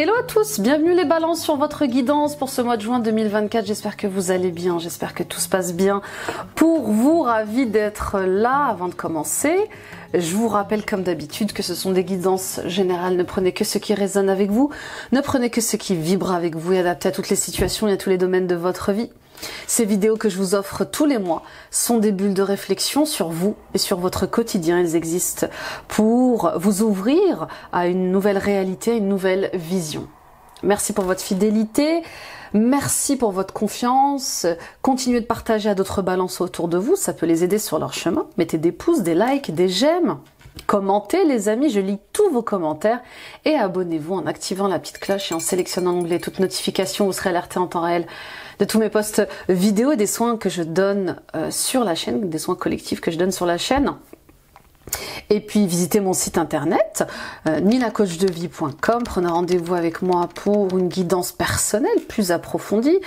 Hello à tous, bienvenue les balances sur votre guidance pour ce mois de juin 2024. J'espère que vous allez bien, j'espère que tout se passe bien pour vous. Ravi d'être là. Avant de commencer, je vous rappelle comme d'habitude que ce sont des guidances générales. Ne prenez que ce qui résonne avec vous, ne prenez que ce qui vibre avec vous et adaptez à toutes les situations et à tous les domaines de votre vie. Ces vidéos que je vous offre tous les mois sont des bulles de réflexion sur vous et sur votre quotidien. Elles existent pour vous ouvrir à une nouvelle réalité, à une nouvelle vision. Merci pour votre fidélité, merci pour votre confiance. Continuez de partager à d'autres balances autour de vous, ça peut les aider sur leur chemin. Mettez des pouces, des likes, des j'aime. Commentez les amis, je lis tous vos commentaires et abonnez-vous en activant la petite cloche et en sélectionnant l'onglet toutes notifications, vous serez alerté en temps réel de tous mes posts vidéo et des soins que je donne sur la chaîne, des soins collectifs que je donne sur la chaîne. Et puis visitez mon site internet nilacoachdevie.com, prenez rendez-vous avec moi pour une guidance personnelle plus approfondie,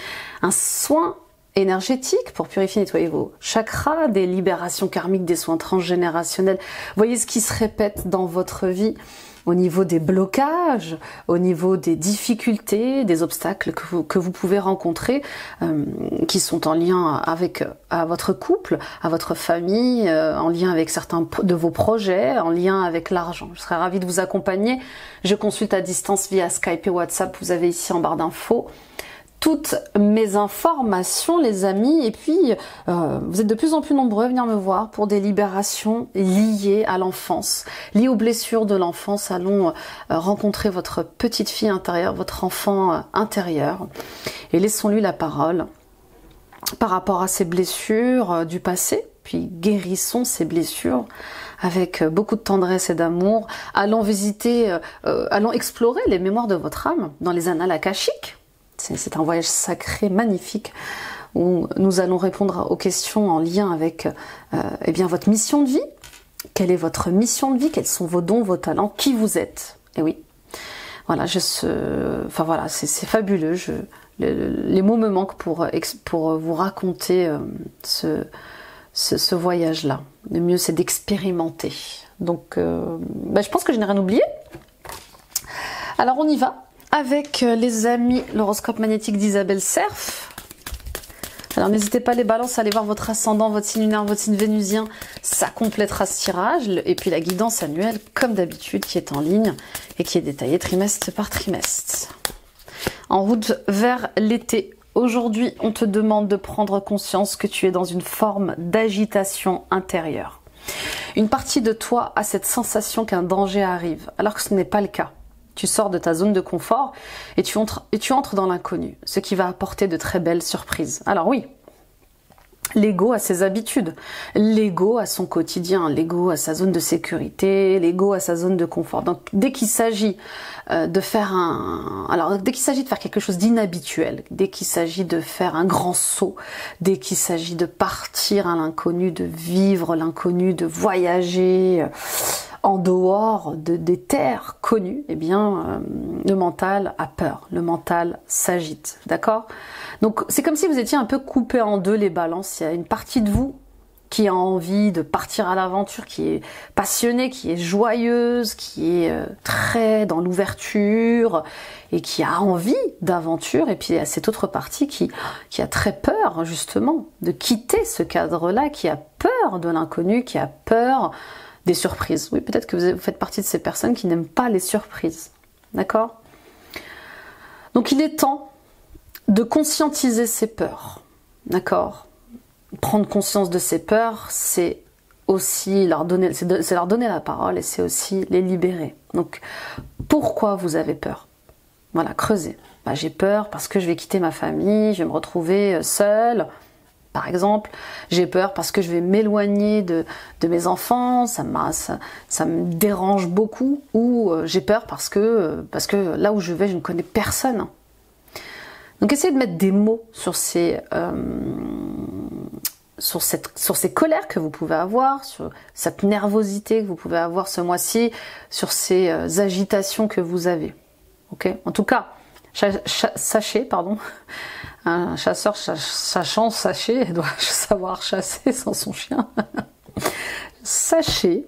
un soin énergétique pour purifier, nettoyer vos chakras, des libérations karmiques, des soins transgénérationnels. Voyez ce qui se répète dans votre vie au niveau des blocages, au niveau des difficultés, des obstacles que vous pouvez rencontrer, qui sont en lien avec à votre couple, à votre famille, en lien avec certains de vos projets, en lien avec l'argent. Je serais ravie de vous accompagner. Je consulte à distance via Skype et WhatsApp. Vous avez ici en barre d'infos toutes mes informations les amis, et puis vous êtes de plus en plus nombreux à venir me voir pour des libérations liées à l'enfance, liées aux blessures de l'enfance. Allons rencontrer votre petite fille intérieure, votre enfant intérieur, et laissons-lui la parole par rapport à ces blessures du passé, puis guérissons ces blessures avec beaucoup de tendresse et d'amour. Allons visiter, allons explorer les mémoires de votre âme dans les annales akashiques. C'est un voyage sacré, magnifique, où nous allons répondre aux questions en lien avec eh bien, votre mission de vie. Quelle est votre mission de vie? Quels sont vos dons, vos talents? Qui vous êtes? Et oui, voilà, enfin voilà, c'est fabuleux. Les mots me manquent pour vous raconter ce voyage-là. Le mieux, c'est d'expérimenter. Donc, je pense que je n'ai rien oublié. Alors, on y va. Avec les amis, l'horoscope magnétique d'Isabelle Serf. Alors n'hésitez pas les balances à aller voir votre ascendant, votre signe lunaire, votre signe vénusien. Ça complétera ce tirage. Et puis la guidance annuelle, comme d'habitude, qui est en ligne et qui est détaillée trimestre par trimestre. En route vers l'été. Aujourd'hui, on te demande de prendre conscience que tu es dans une forme d'agitation intérieure. Une partie de toi a cette sensation qu'un danger arrive, alors que ce n'est pas le cas. Tu sors de ta zone de confort et tu entres dans l'inconnu, ce qui va apporter de très belles surprises. Alors oui, l'ego a ses habitudes, l'ego a son quotidien, l'ego a sa zone de sécurité, l'ego a sa zone de confort. Donc dès qu'il s'agit de faire quelque chose d'inhabituel, dès qu'il s'agit de faire un grand saut, dès qu'il s'agit de partir à l'inconnu, de vivre l'inconnu, de voyager en dehors des terres connues, eh bien, le mental a peur, le mental s'agite, d'accord? Donc, c'est comme si vous étiez un peu coupé en deux les balances. Il y a une partie de vous qui a envie de partir à l'aventure, qui est passionnée, qui est joyeuse, qui est très dans l'ouverture et qui a envie d'aventure. Et puis, il y a cette autre partie qui a très peur, justement, de quitter ce cadre-là, qui a peur de l'inconnu, qui a peur des surprises. Oui, peut-être que vous faites partie de ces personnes qui n'aiment pas les surprises. D'accord? Donc il est temps de conscientiser ces peurs. D'accord? Prendre conscience de ces peurs, c'est aussi leur donner la parole et c'est aussi les libérer. Donc pourquoi vous avez peur? Voilà, creusez. J'ai peur parce que je vais quitter ma famille, je vais me retrouver seule. Par exemple, j'ai peur parce que je vais m'éloigner de mes enfants, ça me dérange beaucoup, ou j'ai peur parce que là où je vais, je ne connais personne. Donc essayez de mettre des mots sur ces colères que vous pouvez avoir, sur cette nervosité que vous pouvez avoir ce mois-ci, sur ces agitations que vous avez. Ok? En tout cas, sachez, un chasseur sachant sachez, doit savoir chasser sans son chien. Sachez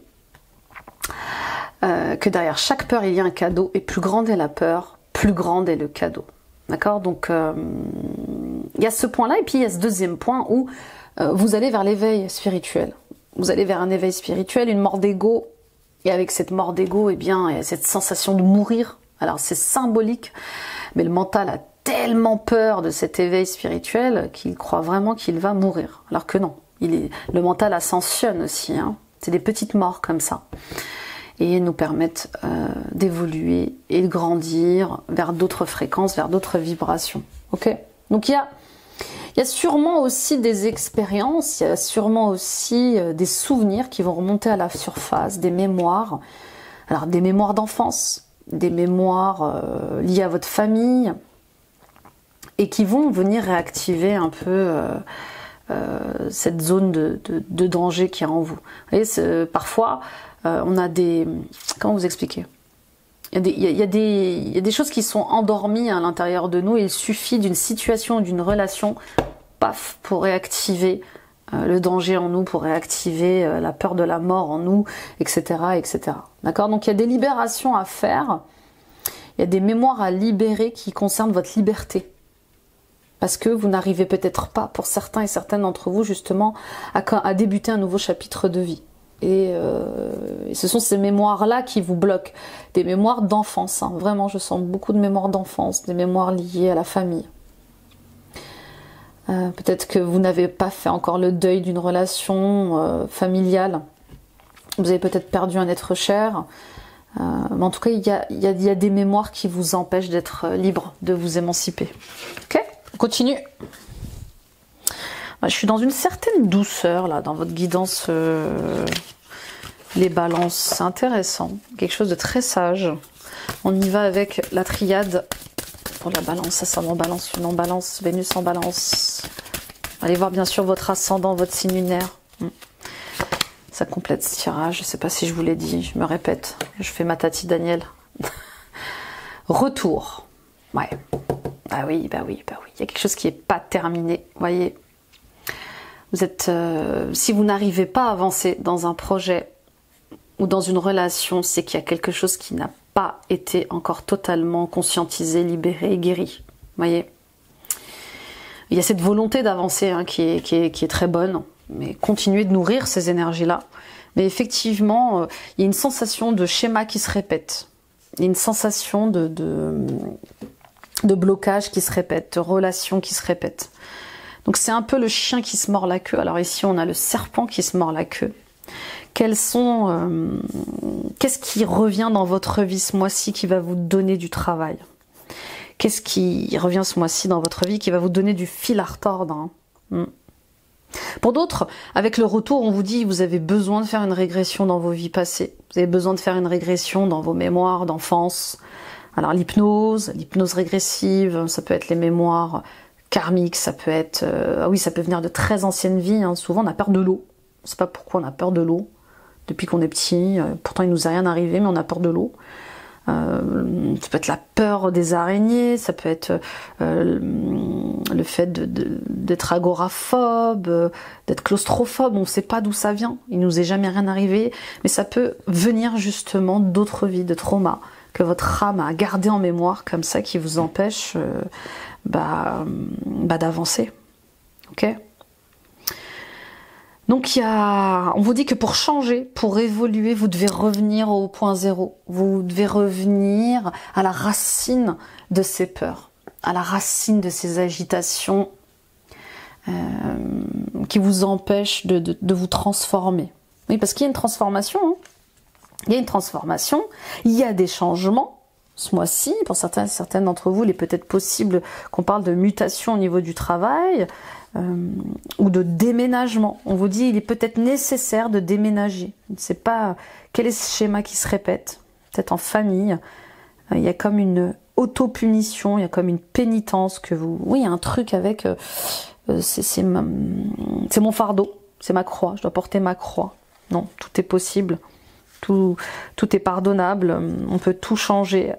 que derrière chaque peur, il y a un cadeau, et plus grande est la peur, plus grande est le cadeau. D'accord? Donc, il y a ce point-là, et puis il y a ce deuxième point où vous allez vers l'éveil spirituel. Vous allez vers un éveil spirituel, une mort d'ego, et avec cette mort d'ego, eh bien, il y a cette sensation de mourir. Alors, c'est symbolique, mais le mental a tellement peur de cet éveil spirituel qu'il croit vraiment qu'il va mourir. Alors que non, le mental ascensionne aussi, hein. C'est des petites morts comme ça. Et nous permettent d'évoluer et de grandir vers d'autres fréquences, vers d'autres vibrations. Ok? Donc il y a sûrement aussi des expériences, il y a sûrement aussi des souvenirs qui vont remonter à la surface, des mémoires. Alors des mémoires d'enfance, des mémoires liées à votre famille, et qui vont venir réactiver un peu cette zone de danger qui est en vous. Vous voyez, parfois, on a des... Comment vous expliquer ? Il y a des choses qui sont endormies à l'intérieur de nous, et il suffit d'une situation, d'une relation, paf, pour réactiver le danger en nous, pour réactiver la peur de la mort en nous, etc. etc. D'accord ? Donc il y a des libérations à faire, il y a des mémoires à libérer qui concernent votre liberté. Parce que vous n'arrivez peut-être pas, pour certains et certaines d'entre vous, justement, à débuter un nouveau chapitre de vie. Et ce sont ces mémoires-là qui vous bloquent. Des mémoires d'enfance, hein. Vraiment, je sens beaucoup de mémoires d'enfance, des mémoires liées à la famille. Peut-être que vous n'avez pas fait encore le deuil d'une relation familiale. Vous avez peut-être perdu un être cher. Mais en tout cas, il y a des mémoires qui vous empêchent d'être libre, de vous émanciper. Ok ? On continue. Je suis dans une certaine douceur là, dans votre guidance, les balances. C'est intéressant, quelque chose de très sage. On y va avec la triade pour la balance. Ça, c'est en balance, une en balance, Vénus en balance. Allez voir bien sûr votre ascendant, votre signe lunaire. Ça complète ce tirage. Je ne sais pas si je vous l'ai dit, je me répète. Je fais ma Tati Daniel. Retour. Ouais. Ah oui, bah oui, bah oui. Il y a quelque chose qui n'est pas terminé. Vous voyez, vous êtes, si vous n'arrivez pas à avancer dans un projet ou dans une relation, c'est qu'il y a quelque chose qui n'a pas été encore totalement conscientisé, libéré, guéri. Vous voyez, il y a cette volonté d'avancer hein, qui est très bonne, mais continuez de nourrir ces énergies-là. Mais effectivement, il y a une sensation de schéma qui se répète. Il y a une sensation de blocage qui se répète, de relations qui se répètent. Donc c'est un peu le chien qui se mord la queue. Alors ici on a le serpent qui se mord la queue. Qu'est-ce qui revient dans votre vie ce mois-ci qui va vous donner du travail? Qu'est-ce qui revient ce mois-ci dans votre vie qui va vous donner du fil à retordre, hein? Pour d'autres, avec le retour, on vous dit vous avez besoin de faire une régression dans vos vies passées. Vous avez besoin de faire une régression dans vos mémoires d'enfance. Alors l'hypnose régressive, ça peut être les mémoires karmiques, ça peut être... oui, ça peut venir de très anciennes vies. Hein. Souvent, on a peur de l'eau. On ne sait pas pourquoi on a peur de l'eau. Depuis qu'on est petit, pourtant il nous est rien arrivé, mais on a peur de l'eau. Ça peut être la peur des araignées, ça peut être le fait d'être agoraphobe, d'être claustrophobe. On ne sait pas d'où ça vient. Il nous est jamais rien arrivé, mais ça peut venir justement d'autres vies, de traumas que votre âme a gardé en mémoire comme ça, qui vous empêche d'avancer. Ok ? Donc on vous dit que pour changer, pour évoluer, vous devez revenir au point zéro. Vous devez revenir à la racine de ces peurs, à la racine de ces agitations qui vous empêchent de vous transformer. Oui, parce qu'il y a une transformation, hein. Il y a une transformation, il y a des changements. Ce mois-ci, pour certaines d'entre vous, il est peut-être possible qu'on parle de mutation au niveau du travail ou de déménagement. On vous dit il est peut-être nécessaire de déménager. Je ne sais pas quel est ce schéma qui se répète. Peut-être en famille, il y a comme une auto-punition, il y a comme une pénitence que vous... Oui, il y a un truc avec... c'est mon fardeau, c'est ma croix, je dois porter ma croix. Non, tout est possible. Tout est pardonnable, on peut tout changer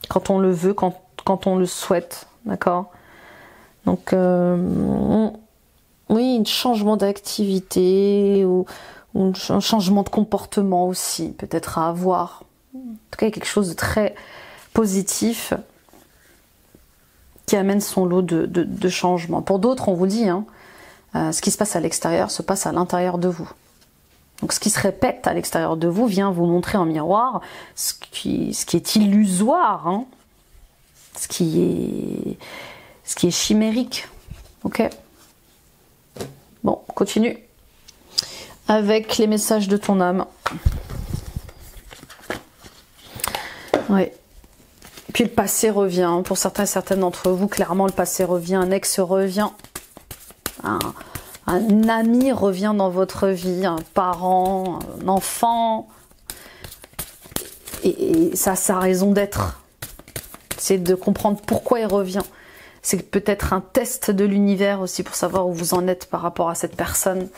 quand on le veut, quand on le souhaite, d'accord? Donc, oui, un changement d'activité ou un changement de comportement aussi, peut-être à avoir. En tout cas, il y a quelque chose de très positif qui amène son lot de changements. Pour d'autres, on vous dit, hein, ce qui se passe à l'extérieur se passe à l'intérieur de vous. Donc ce qui se répète à l'extérieur de vous vient vous montrer en miroir ce qui est illusoire, hein, ce qui est chimérique. Ok? Bon, on continue avec les messages de ton âme. Oui. Puis le passé revient. Pour certains et certaines d'entre vous, clairement, le passé revient. Un ex revient. Un ami revient dans votre vie. Un parent, un enfant. Et ça a sa raison d'être. C'est de comprendre pourquoi il revient. C'est peut-être un test de l'univers aussi pour savoir où vous en êtes par rapport à cette personne.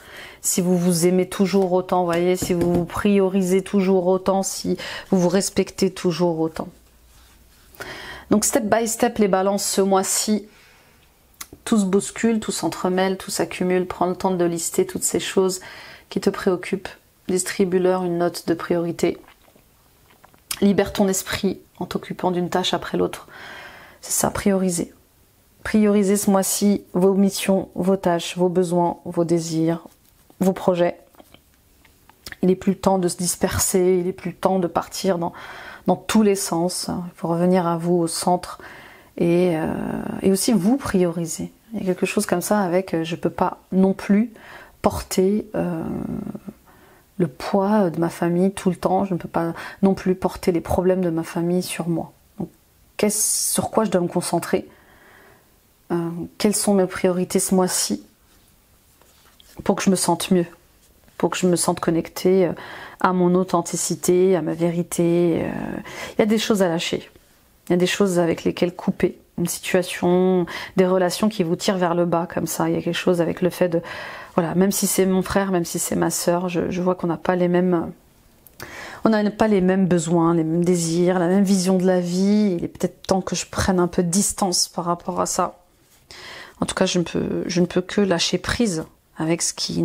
Si vous vous aimez toujours autant, voyez, si vous vous priorisez toujours autant, si vous vous respectez toujours autant. Donc step by step, les balances ce mois-ci, tout se bouscule, tout s'entremêle, tout s'accumule. Prends le temps de lister toutes ces choses qui te préoccupent. Distribue-leur une note de priorité. Libère ton esprit en t'occupant d'une tâche après l'autre. C'est ça, prioriser. Priorisez ce mois-ci vos missions, vos tâches, vos besoins, vos désirs, vos projets. Il n'est plus le temps de se disperser, il n'est plus le temps de partir dans tous les sens. Il faut revenir à vous, au centre, et aussi vous prioriser. Il y a quelque chose comme ça avec je ne peux pas non plus porter le poids de ma famille tout le temps, je ne peux pas non plus porter les problèmes de ma famille sur moi. Donc, sur quoi je dois me concentrer? Quelles sont mes priorités ce mois-ci pour que je me sente mieux, pour que je me sente connectée à mon authenticité, à ma vérité. Il y a des choses à lâcher, il y a des choses avec lesquelles couper, une situation, des relations qui vous tirent vers le bas comme ça. Il y a quelque chose avec le fait de, voilà, même si c'est mon frère, même si c'est ma sœur, je vois qu'on n'a pas les mêmes... On n'a pas les mêmes besoins, les mêmes désirs, la même vision de la vie. Il est peut-être temps que je prenne un peu de distance par rapport à ça. En tout cas, je ne peux que lâcher prise avec ce qui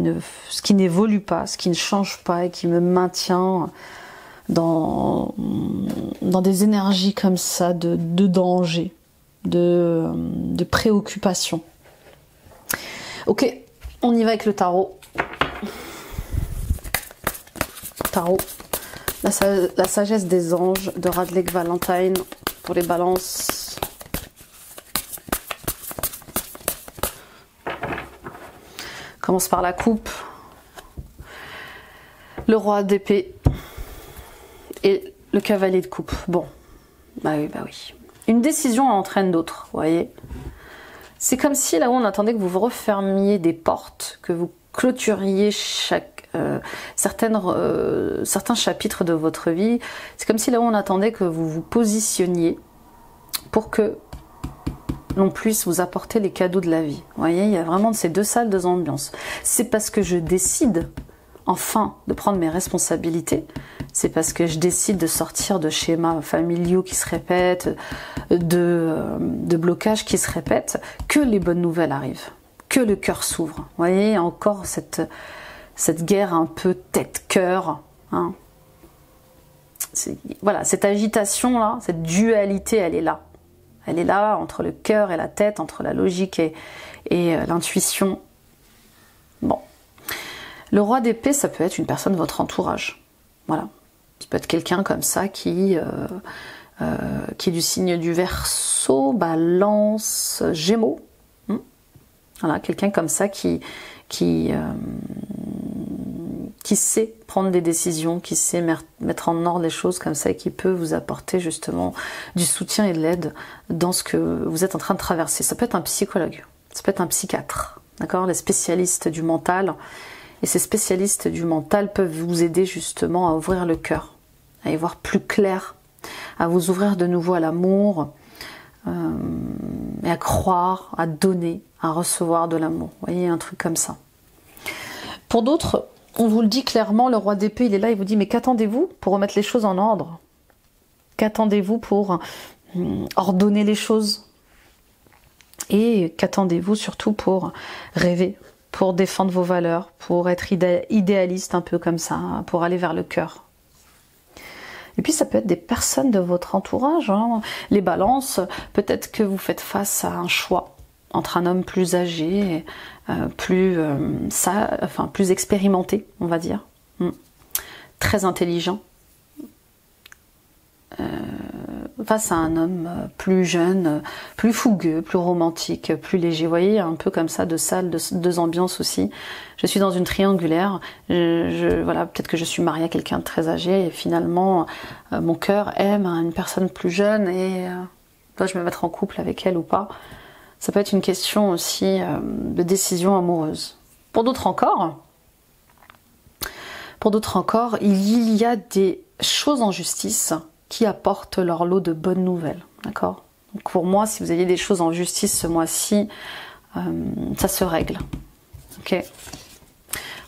n'évolue pas, ce qui ne change pas et qui me maintient dans des énergies comme ça de danger, de préoccupation. Ok, on y va avec le tarot. Tarot. La sagesse des anges de Radleigh Valentine pour les balances. Commence par la coupe. Le roi d'épée. Et le cavalier de coupe. Bon. Bah oui, bah oui. Une décision entraîne d'autres, vous voyez. C'est comme si là où on attendait que vous refermiez des portes, que vous clôturiez certains chapitres de votre vie. C'est comme si là où on attendait que vous vous positionniez pour que l'on puisse vous apporter les cadeaux de la vie. Vous voyez, il y a vraiment ces deux salles, deux ambiances. C'est parce que je décide enfin de prendre mes responsabilités, c'est parce que je décide de sortir de schémas familiaux qui se répètent, de blocages qui se répètent, que les bonnes nouvelles arrivent, que le cœur s'ouvre. Vous voyez, il y a encore cette guerre un peu tête-cœur. Hein. Voilà, cette agitation-là, cette dualité, elle est là. Elle est là entre le cœur et la tête, entre la logique et l'intuition. Bon. Le roi d'épée, ça peut être une personne de votre entourage. Voilà. Ça peut être quelqu'un comme ça qui est du signe du Verseau, Balance, Gémeaux. Voilà, quelqu'un comme ça qui sait prendre des décisions, qui sait mettre en ordre les choses comme ça et qui peut vous apporter justement du soutien et de l'aide dans ce que vous êtes en train de traverser. Ça peut être un psychologue, ça peut être un psychiatre, d'accord, les spécialistes du mental. Et ces spécialistes du mental peuvent vous aider justement à ouvrir le cœur, à y voir plus clair, à vous ouvrir de nouveau à l'amour, et à croire, à donner, à recevoir de l'amour. Vous voyez, un truc comme ça. Pour d'autres, on vous le dit clairement, le roi d'épée, il est là, il vous dit, mais qu'attendez-vous pour remettre les choses en ordre? Qu'attendez-vous pour ordonner les choses? Et qu'attendez-vous surtout pour rêver, pour défendre vos valeurs, pour être idéaliste un peu comme ça, pour aller vers le cœur? Et puis ça peut être des personnes de votre entourage, hein. Les balances, peut-être que vous faites face à un choix entre un homme plus âgé, plus expérimenté, on va dire, très intelligent, face à un homme plus jeune, plus fougueux, plus romantique, plus léger. Vous voyez, un peu comme ça, deux ambiances aussi. Je suis dans une triangulaire. Voilà, peut-être que je suis mariée à quelqu'un de très âgé et finalement, mon cœur aime une personne plus jeune et dois-je me mettre en couple avec elle ou pas? Ça peut être une question aussi de décision amoureuse. Pour d'autres encore, il y a des choses en justice qui apportent leur lot de bonnes nouvelles, d'accord? Donc pour moi, si vous aviez des choses en justice ce mois-ci, ça se règle, ok?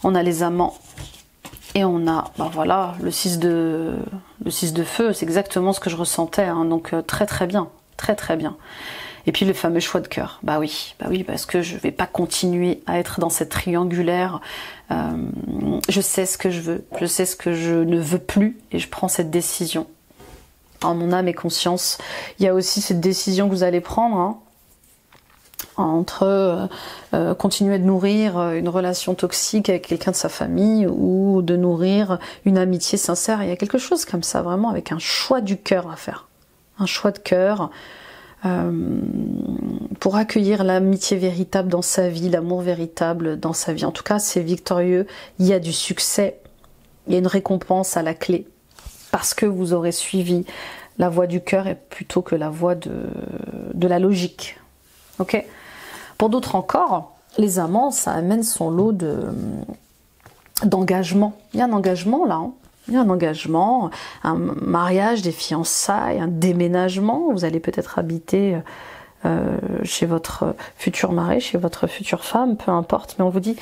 On a les amants et on a, ben voilà, le 6 de feu, c'est exactement ce que je ressentais, hein, donc très très bien, très très bien. Et puis le fameux choix de cœur, bah oui, parce que je vais pas continuer à être dans cette triangulaire. Je sais ce que je veux, je sais ce que je ne veux plus, et je prends cette décision. En mon âme et conscience, il y a aussi cette décision que vous allez prendre, hein, entre continuer de nourrir une relation toxique avec quelqu'un de sa famille ou de nourrir une amitié sincère. Il y a quelque chose comme ça, vraiment, avec un choix du cœur à faire. Un choix de cœur. Pour accueillir l'amitié véritable dans sa vie, l'amour véritable dans sa vie. En tout cas, c'est victorieux, il y a du succès, il y a une récompense à la clé, parce que vous aurez suivi la voie du cœur plutôt que la voie de la logique. Ok? Pour d'autres encore, les amants, ça amène son lot d'engagement. Il y a un engagement là, hein. Il y a un engagement, un mariage, des fiançailles, un déménagement. Vous allez peut-être habiter chez votre futur mari, chez votre future femme, peu importe. Mais on vous dit,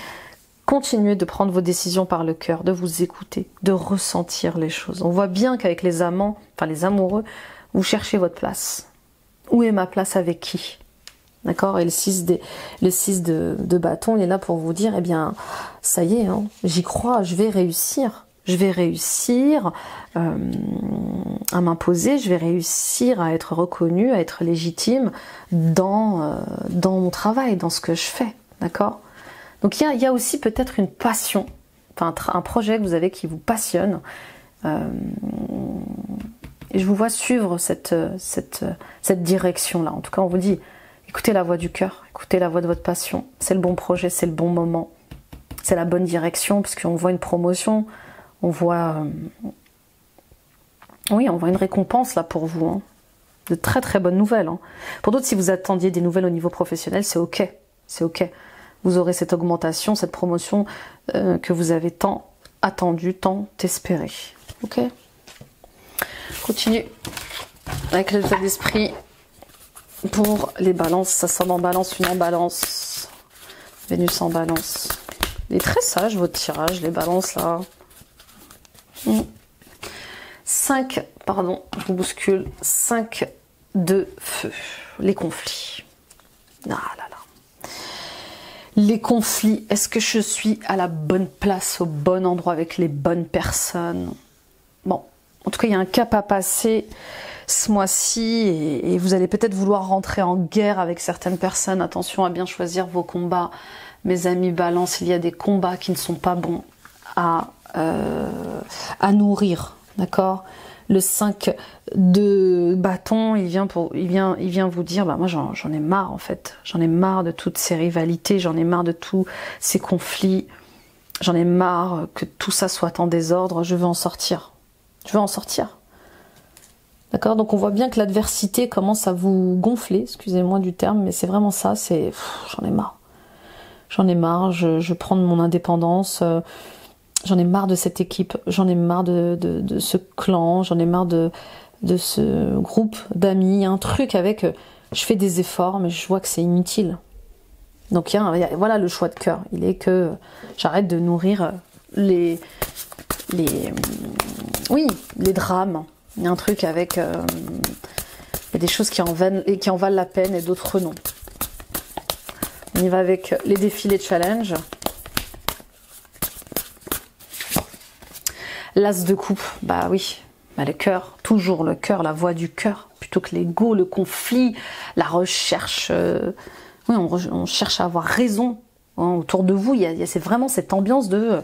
continuez de prendre vos décisions par le cœur, de vous écouter, de ressentir les choses. On voit bien qu'avec les amants, enfin les amoureux, vous cherchez votre place. Où est ma place avec qui? D'accord? Et le 6 de bâton, il est là pour vous dire, eh bien, ça y est, hein, j'y crois, je vais réussir. Je vais réussir à m'imposer, je vais réussir à être reconnue, à être légitime dans mon travail, dans ce que je fais, d'accord? Donc il y a aussi peut-être une passion, enfin un projet que vous avez qui vous passionne, et je vous vois suivre cette direction-là. En tout cas, on vous dit, écoutez la voix du cœur, écoutez la voix de votre passion, c'est le bon projet, c'est le bon moment, c'est la bonne direction, parce qu'on voit une promotion, on voit une récompense là pour vous, hein. De très très bonnes nouvelles, hein. Pour d'autres, si vous attendiez des nouvelles au niveau professionnel, c'est ok, c'est ok. Vous aurez cette augmentation, cette promotion que vous avez tant attendu, tant espéré. Ok. Continue avec l'état d'esprit pour les balances. Ça sort en balance, une en balance. Vénus en balance. Il est très sage votre tirage, les balances là. 5, pardon, je vous bouscule, 5 de feu, les conflits. Ah là là. Les conflits, est-ce que je suis à la bonne place, au bon endroit, avec les bonnes personnes? Bon, en tout cas, il y a un cap à passer ce mois-ci et vous allez peut-être vouloir rentrer en guerre avec certaines personnes. Attention à bien choisir vos combats. Mes amis balance, il y a des combats qui ne sont pas bons à nourrir, d'accord? Le 5 de bâton, il vient vous dire, bah moi j'en ai marre en fait, j'en ai marre de toutes ces rivalités, j'en ai marre de tous ces conflits, j'en ai marre que tout ça soit en désordre, je veux en sortir, d'accord? Donc on voit bien que l'adversité commence à vous gonfler, excusez-moi du terme, mais c'est vraiment ça, j'en ai marre, je prends mon indépendance. J'en ai marre de cette équipe, j'en ai marre de ce clan, j'en ai marre de ce groupe d'amis. Un truc avec, je fais des efforts, mais je vois que c'est inutile. Donc voilà le choix de cœur. Il est que j'arrête de nourrir les drames. Il y a un truc avec, il y a des choses qui en valent la peine et d'autres non. On y va avec les défis, les challenges. L'as de coupe, bah oui, Bah, le cœur, toujours le cœur, la voix du cœur, plutôt que l'ego, le conflit, la recherche. Oui, on cherche à avoir raison. Hein, autour de vous, c'est vraiment cette ambiance de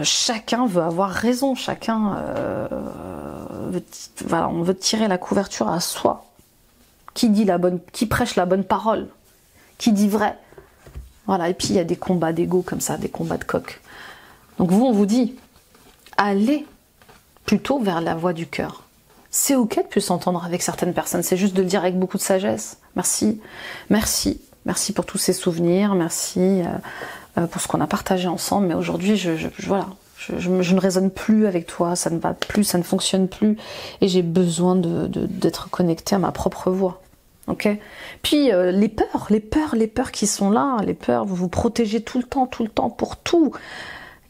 chacun veut avoir raison, chacun voilà, on veut tirer la couverture à soi. Qui prêche la bonne parole, qui dit vrai. Voilà, et puis il y a des combats d'ego comme ça, des combats de coq. Donc vous, on vous dit, allez plutôt vers la voie du cœur. C'est ok de plus s'entendre avec certaines personnes, c'est juste de le dire avec beaucoup de sagesse. Merci, merci, merci pour tous ces souvenirs, merci pour ce qu'on a partagé ensemble, mais aujourd'hui, voilà, je ne résonne plus avec toi, ça ne va plus, ça ne fonctionne plus, et j'ai besoin d'être connectée à ma propre voix. Ok. Puis les peurs qui sont là, les peurs, vous vous protégez tout le temps pour tout.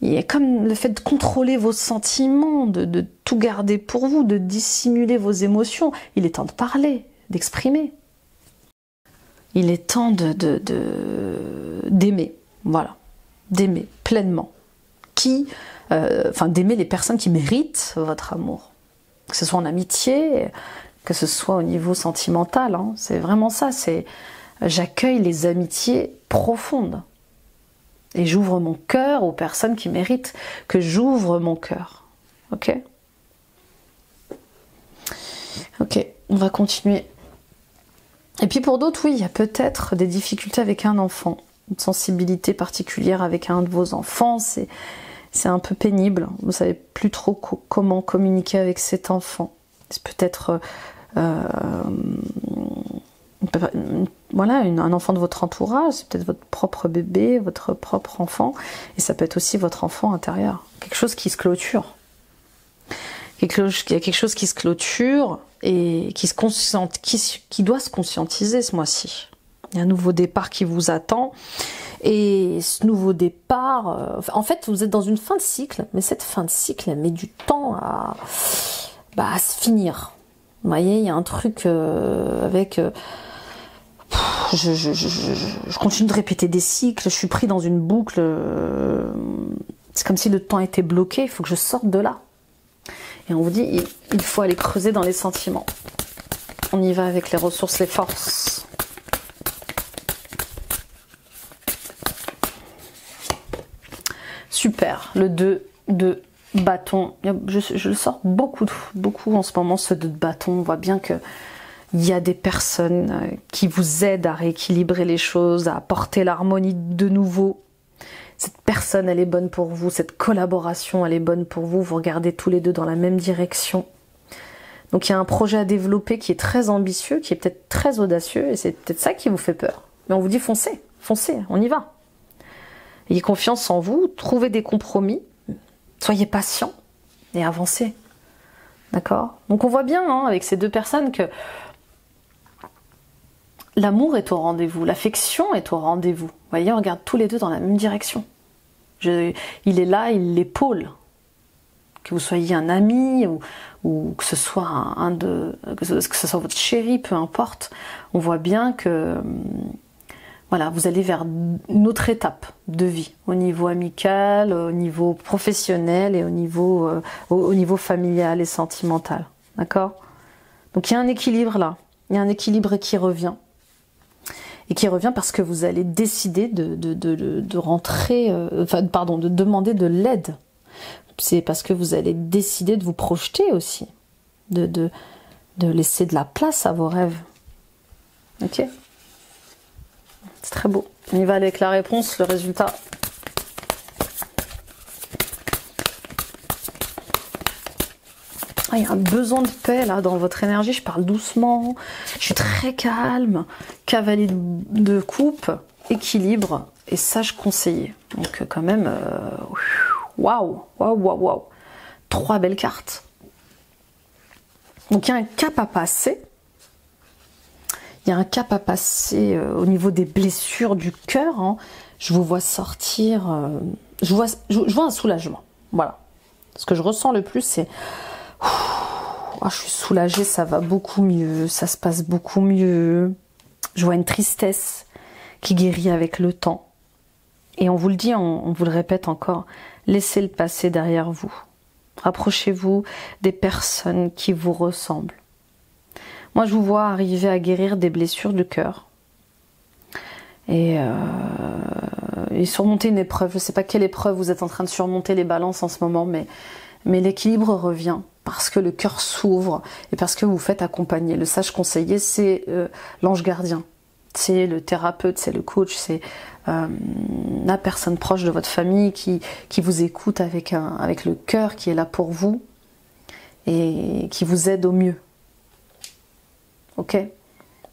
Il y a comme le fait de contrôler vos sentiments, de tout garder pour vous, de dissimuler vos émotions. Il est temps de parler, d'exprimer. Il est temps d'aimer, voilà, d'aimer pleinement. D'aimer les personnes qui méritent votre amour, que ce soit en amitié, que ce soit au niveau sentimental, hein. C'est vraiment ça, j'accueille les amitiés profondes. Et j'ouvre mon cœur aux personnes qui méritent que j'ouvre mon cœur. Ok ? Ok, on va continuer. Et puis pour d'autres, oui, il y a peut-être des difficultés avec un enfant, une sensibilité particulière avec un de vos enfants, c'est un peu pénible. Vous savez plus trop comment communiquer avec cet enfant. C'est peut-être voilà, un enfant de votre entourage, c'est peut-être votre propre bébé, votre propre enfant, et ça peut être aussi votre enfant intérieur. Quelque chose qui se clôture. Il y a quelque chose qui se clôture et qui doit se conscientiser ce mois-ci. Il y a un nouveau départ qui vous attend. Et ce nouveau départ, en fait, vous êtes dans une fin de cycle, mais cette fin de cycle, elle met du temps à se finir. Vous voyez, il y a un truc avec... je continue de répéter des cycles, je suis pris dans une boucle. C'est comme si le temps était bloqué, il faut que je sorte de là. Et on vous dit, il faut aller creuser dans les sentiments. On y va avec les ressources, les forces. Super, le 2 de bâton. Je le sors beaucoup en ce moment, ce 2 de bâton. On voit bien que il y a des personnes qui vous aident à rééquilibrer les choses, à apporter l'harmonie de nouveau. Cette personne, elle est bonne pour vous. Cette collaboration, elle est bonne pour vous. Vous regardez tous les deux dans la même direction. Donc il y a un projet à développer qui est très ambitieux, qui est peut-être très audacieux, et c'est peut-être ça qui vous fait peur. Mais on vous dit foncez, on y va. Ayez confiance en vous, trouvez des compromis, soyez patient et avancez. D'accord ? Donc on voit bien avec ces deux personnes que l'amour est au rendez-vous, l'affection est au rendez-vous. Vous voyez, on regarde tous les deux dans la même direction. Il est là, il l'épaule. Que vous soyez un ami ou que ce soit que ce soit votre chéri, peu importe. On voit bien que voilà, vous allez vers une autre étape de vie, au niveau amical, au niveau professionnel et au niveau familial et sentimental. D'accord ? Donc il y a un équilibre là. Il y a un équilibre qui revient. Et qui revient parce que vous allez décider de rentrer, de demander de l'aide. C'est parce que vous allez décider de vous projeter aussi, de laisser de la place à vos rêves. Ok ? C'est très beau. On y va avec la réponse, le résultat. Il y a un besoin de paix là dans votre énergie, je parle doucement, je suis très calme, cavalier de coupe, équilibre et sage conseiller. Donc quand même, waouh, 3 belles cartes. Donc il y a un cap à passer. Il y a un cap à passer au niveau des blessures du cœur. Hein. Je vous vois sortir, je vois un soulagement. Voilà. Ce que je ressens le plus, c'est je suis soulagée, ça va beaucoup mieux, ça se passe beaucoup mieux. Je vois une tristesse qui guérit avec le temps. Et on vous le dit, on vous le répète encore, laissez le passé derrière vous. Rapprochez-vous des personnes qui vous ressemblent. Moi, je vous vois arriver à guérir des blessures du cœur. Et surmonter une épreuve. Je ne sais pas quelle épreuve vous êtes en train de surmonter, les balances en ce moment, mais l'équilibre revient parce que le cœur s'ouvre et parce que vous faites accompagner. Le sage conseiller, c'est l'ange gardien. C'est le thérapeute, c'est le coach, c'est la personne proche de votre famille qui vous écoute avec le cœur, qui est là pour vous et qui vous aide au mieux. Ok?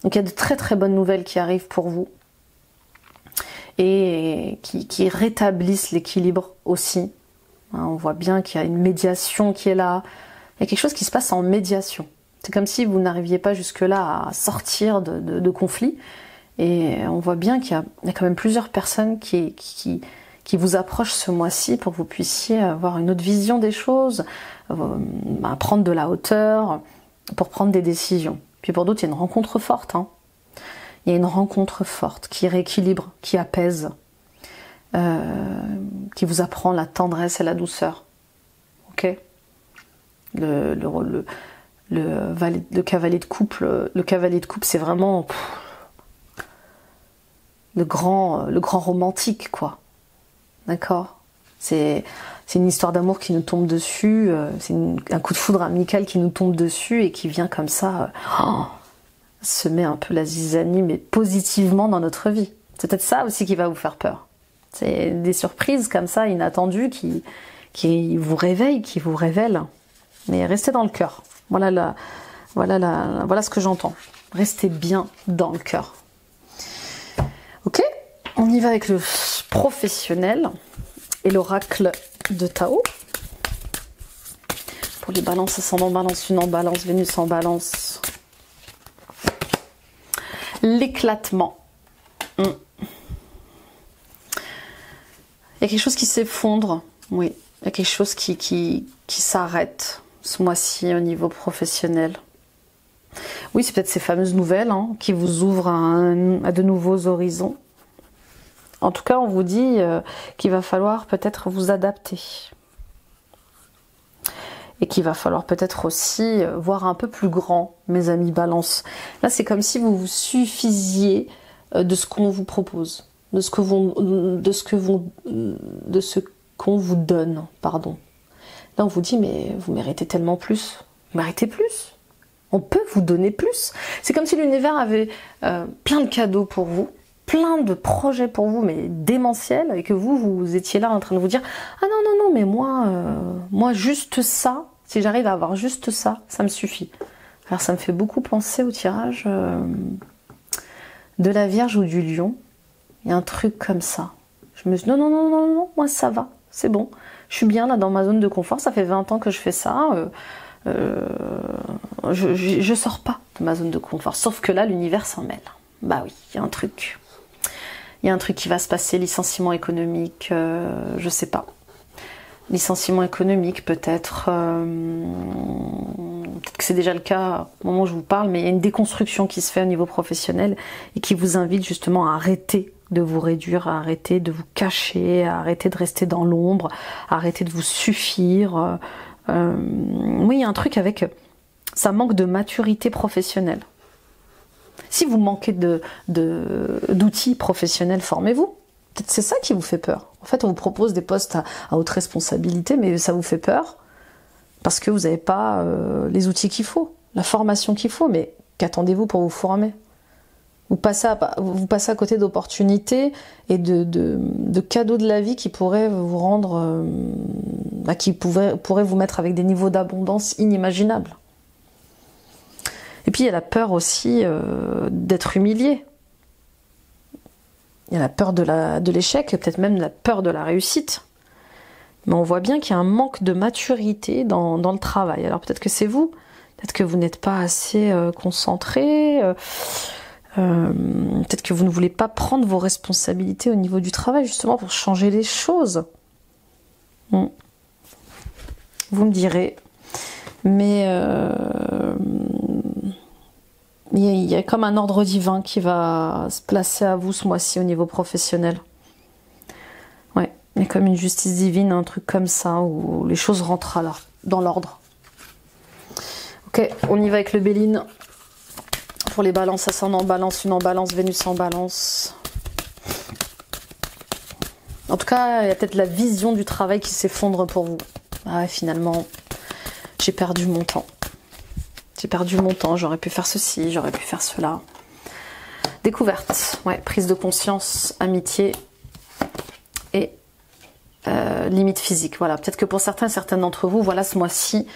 Donc il y a de très très bonnes nouvelles qui arrivent pour vous et qui rétablissent l'équilibre aussi. Hein, on voit bien qu'il y a une médiation qui est là. Il y a quelque chose qui se passe en médiation. C'est comme si vous n'arriviez pas jusque-là à sortir de conflits. Et on voit bien qu'il y a quand même plusieurs personnes qui vous approchent ce mois-ci pour que vous puissiez avoir une autre vision des choses, prendre de la hauteur, pour prendre des décisions. Puis pour d'autres, il y a une rencontre forte. Hein. Il y a une rencontre forte qui rééquilibre, qui apaise, qui vous apprend la tendresse et la douceur. Ok ? Le cavalier de coupe, c'est vraiment le grand romantique, quoi. D'accord ? C'est une histoire d'amour qui nous tombe dessus, c'est un coup de foudre amical qui nous tombe dessus et qui vient comme ça semer un peu la zizanie, mais positivement dans notre vie. C'est peut-être ça aussi qui va vous faire peur. C'est des surprises comme ça, inattendues, qui vous réveillent, qui vous révèlent. Mais restez dans le cœur. Voilà ce que j'entends. Restez bien dans le cœur. Ok, on y va avec le professionnel et l'oracle de Tao. Pour les balances, ascendant balance, lune en balance, Vénus en balance. L'éclatement. Il y a quelque chose qui s'effondre. Oui, il y a quelque chose qui s'arrête ce mois-ci au niveau professionnel. Oui, c'est peut-être ces fameuses nouvelles qui vous ouvrent à de nouveaux horizons. En tout cas, on vous dit qu'il va falloir peut-être vous adapter. Et qu'il va falloir peut-être aussi voir un peu plus grand, mes amis Balance. Là, c'est comme si vous vous suffisiez de ce qu'on vous propose, de ce qu'on vous donne, pardon. Là, on vous dit, mais vous méritez tellement plus. Vous méritez plus. On peut vous donner plus. C'est comme si l'univers avait plein de cadeaux pour vous, plein de projets pour vous, mais démentiels, et que vous étiez là en train de vous dire « Ah non, mais moi juste ça, si j'arrive à avoir juste ça, ça me suffit. » Alors ça me fait beaucoup penser au tirage de la Vierge ou du Lion. Il y a un truc comme ça. Je me suis dit « Non, moi ça va, c'est bon. Je suis bien là dans ma zone de confort, ça fait 20 ans que je fais ça. Je sors pas de ma zone de confort. Sauf que là, l'univers s'en mêle. Bah oui, il y a un truc. Il y a un truc qui va se passer, licenciement économique, je sais pas. Licenciement économique, peut-être que c'est déjà le cas au moment où je vous parle, mais il y a une déconstruction qui se fait au niveau professionnel et qui vous invite justement à arrêter de vous réduire, à arrêter de vous cacher, à arrêter de rester dans l'ombre, à arrêter de vous suffire. Oui, il y a un truc avec... Ça manque de maturité professionnelle. Si vous manquez d'outils professionnels, formez-vous. Peut-être c'est ça qui vous fait peur. En fait, on vous propose des postes à haute responsabilité, mais ça vous fait peur parce que vous n'avez pas les outils qu'il faut, la formation qu'il faut. Mais qu'attendez-vous pour vous former ? Vous passez à côté d'opportunités et de cadeaux de la vie qui pourraient vous rendre... qui pourraient vous mettre avec des niveaux d'abondance inimaginables. Et puis il y a la peur aussi d'être humilié. Il y a la peur de l'échec, peut-être même la peur de la réussite. Mais on voit bien qu'il y a un manque de maturité dans le travail. Alors peut-être que c'est vous, peut-être que vous n'êtes pas assez concentré, peut-être que vous ne voulez pas prendre vos responsabilités au niveau du travail, justement pour changer les choses. Vous me direz. Mais il y a comme un ordre divin qui va se placer à vous ce mois-ci au niveau professionnel. Ouais, il y a comme une justice divine, un truc comme ça, où les choses rentrent à leur dans l'ordre. Ok, on y va avec le Béline. Pour les balances, ascendant balance, une en balance, Vénus en balance. En tout cas, il y a peut-être la vision du travail qui s'effondre pour vous. Ah ouais, finalement, j'ai perdu mon temps. J'ai perdu mon temps, j'aurais pu faire ceci, j'aurais pu faire cela. Découverte, ouais, prise de conscience, amitié et limite physique. Voilà, peut-être que pour certaines d'entre vous, voilà, ce mois-ci,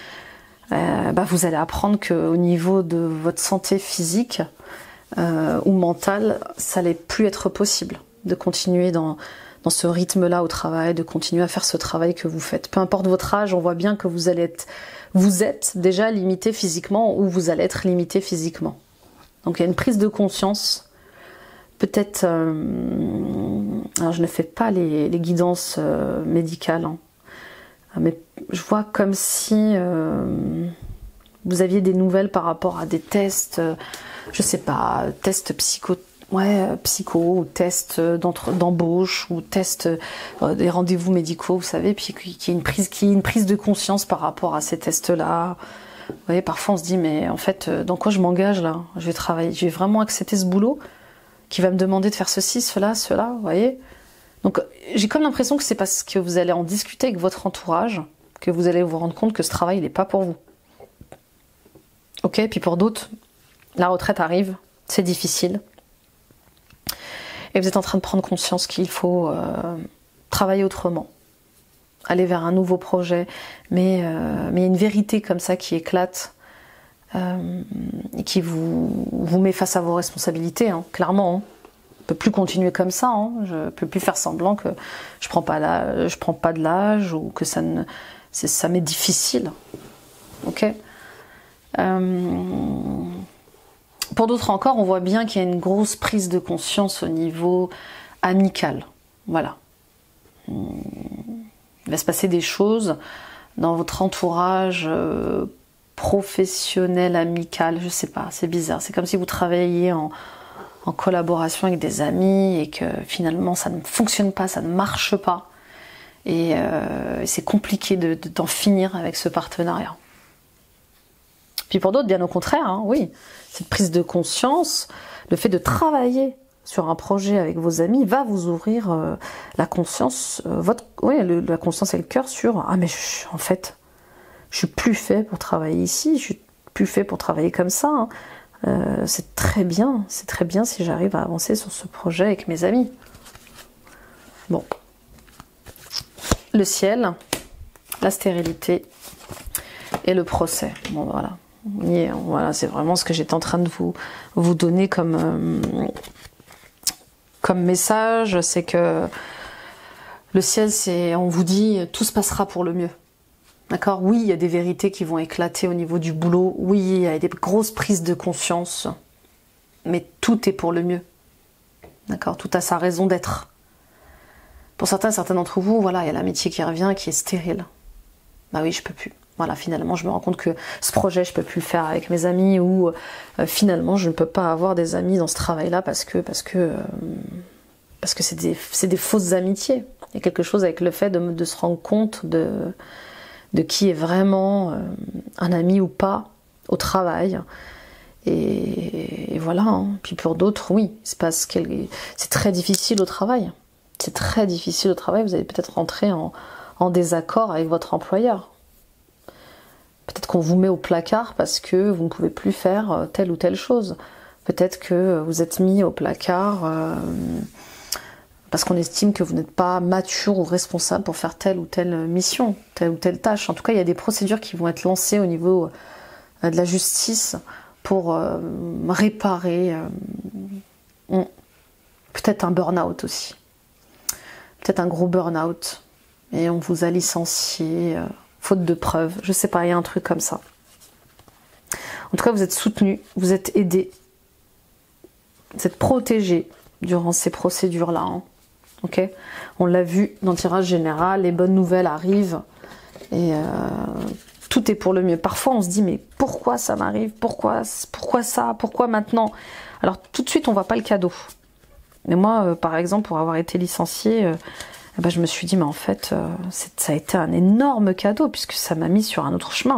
vous allez apprendre qu'au niveau de votre santé physique ou mentale, ça n'allait plus être possible de continuer dans ce rythme-là au travail, de continuer à faire ce travail que vous faites. Peu importe votre âge, on voit bien que vous êtes déjà limité physiquement ou vous allez être limité physiquement. Donc il y a une prise de conscience. Peut-être, alors je ne fais pas les guidances médicales, hein, mais je vois comme si vous aviez des nouvelles par rapport à des tests, je sais pas, tests psycho ou tests d'embauche ou tests des rendez-vous médicaux, vous savez, puis qu'il y ait une prise de conscience par rapport à ces tests-là. Vous voyez, parfois on se dit, mais en fait, dans quoi je m'engage là? Je vais travailler, je vais vraiment accepter ce boulot qui va me demander de faire ceci, cela, vous voyez. Donc j'ai comme l'impression que c'est parce que vous allez en discuter avec votre entourage que vous allez vous rendre compte que ce travail n'est pas pour vous. Ok, puis pour d'autres, la retraite arrive, c'est difficile. Et vous êtes en train de prendre conscience qu'il faut travailler autrement, aller vers un nouveau projet, mais il y a une vérité comme ça qui éclate, et qui vous met face à vos responsabilités, hein, clairement. Hein. On ne peut plus continuer comme ça, hein. Je ne peux plus faire semblant que je prends pas de l'âge ou que ça m'est difficile. Ok. Pour d'autres encore, on voit bien qu'il y a une grosse prise de conscience au niveau amical. Voilà. Il va se passer des choses dans votre entourage professionnel, amical, je sais pas, c'est bizarre. C'est comme si vous travailliez en collaboration avec des amis et que finalement ça ne fonctionne pas, ça ne marche pas. Et c'est compliqué d'en finir avec ce partenariat. Puis pour d'autres, bien au contraire, hein, oui, cette prise de conscience, le fait de travailler sur un projet avec vos amis va vous ouvrir la conscience, la conscience et le cœur sur « Ah mais en fait, je suis plus fait pour travailler ici, je suis plus fait pour travailler comme ça. Hein. C'est très bien si j'arrive à avancer sur ce projet avec mes amis. » Bon. Le ciel, la stérilité et le procès. Bon voilà. Voilà, c'est vraiment ce que j'étais en train de vous donner comme message, c'est que le ciel, on vous dit tout se passera pour le mieux. D'accord? Oui, il y a des vérités qui vont éclater au niveau du boulot. Oui, il y a des grosses prises de conscience. Mais tout est pour le mieux. D'accord? Tout a sa raison d'être. Pour certains d'entre vous, voilà, il y a l'amitié qui revient, qui est stérile. Bah oui, je peux plus. Voilà, finalement, je me rends compte que ce projet, je peux plus le faire avec mes amis ou finalement, je ne peux pas avoir des amis dans ce travail-là parce que c'est des fausses amitiés. Il y a quelque chose avec le fait de se rendre compte de qui est vraiment un ami ou pas au travail. Et voilà. Hein. Puis pour d'autres, oui, c'est parce que c'est très difficile au travail. C'est très difficile au travail. Vous allez peut-être rentrer en désaccord avec votre employeur. Peut-être qu'on vous met au placard parce que vous ne pouvez plus faire telle ou telle chose. Peut-être que vous êtes mis au placard parce qu'on estime que vous n'êtes pas mature ou responsable pour faire telle ou telle mission, telle ou telle tâche. En tout cas, il y a des procédures qui vont être lancées au niveau de la justice pour réparer peut-être un burn-out aussi. Peut-être un gros burn-out. Et on vous a licencié... faute de preuves, je sais pas, il y a un truc comme ça. En tout cas, vous êtes soutenu, vous êtes aidé, vous êtes protégé durant ces procédures-là. Hein. Ok, on l'a vu dans le tirage général, les bonnes nouvelles arrivent et tout est pour le mieux. Parfois, on se dit mais pourquoi ça m'arrive? Pourquoi ça? Pourquoi maintenant? Alors tout de suite, on voit pas le cadeau. Mais moi, par exemple, pour avoir été licenciée, Et ben, je me suis dit, mais en fait, ça a été un énorme cadeau puisque ça m'a mis sur un autre chemin.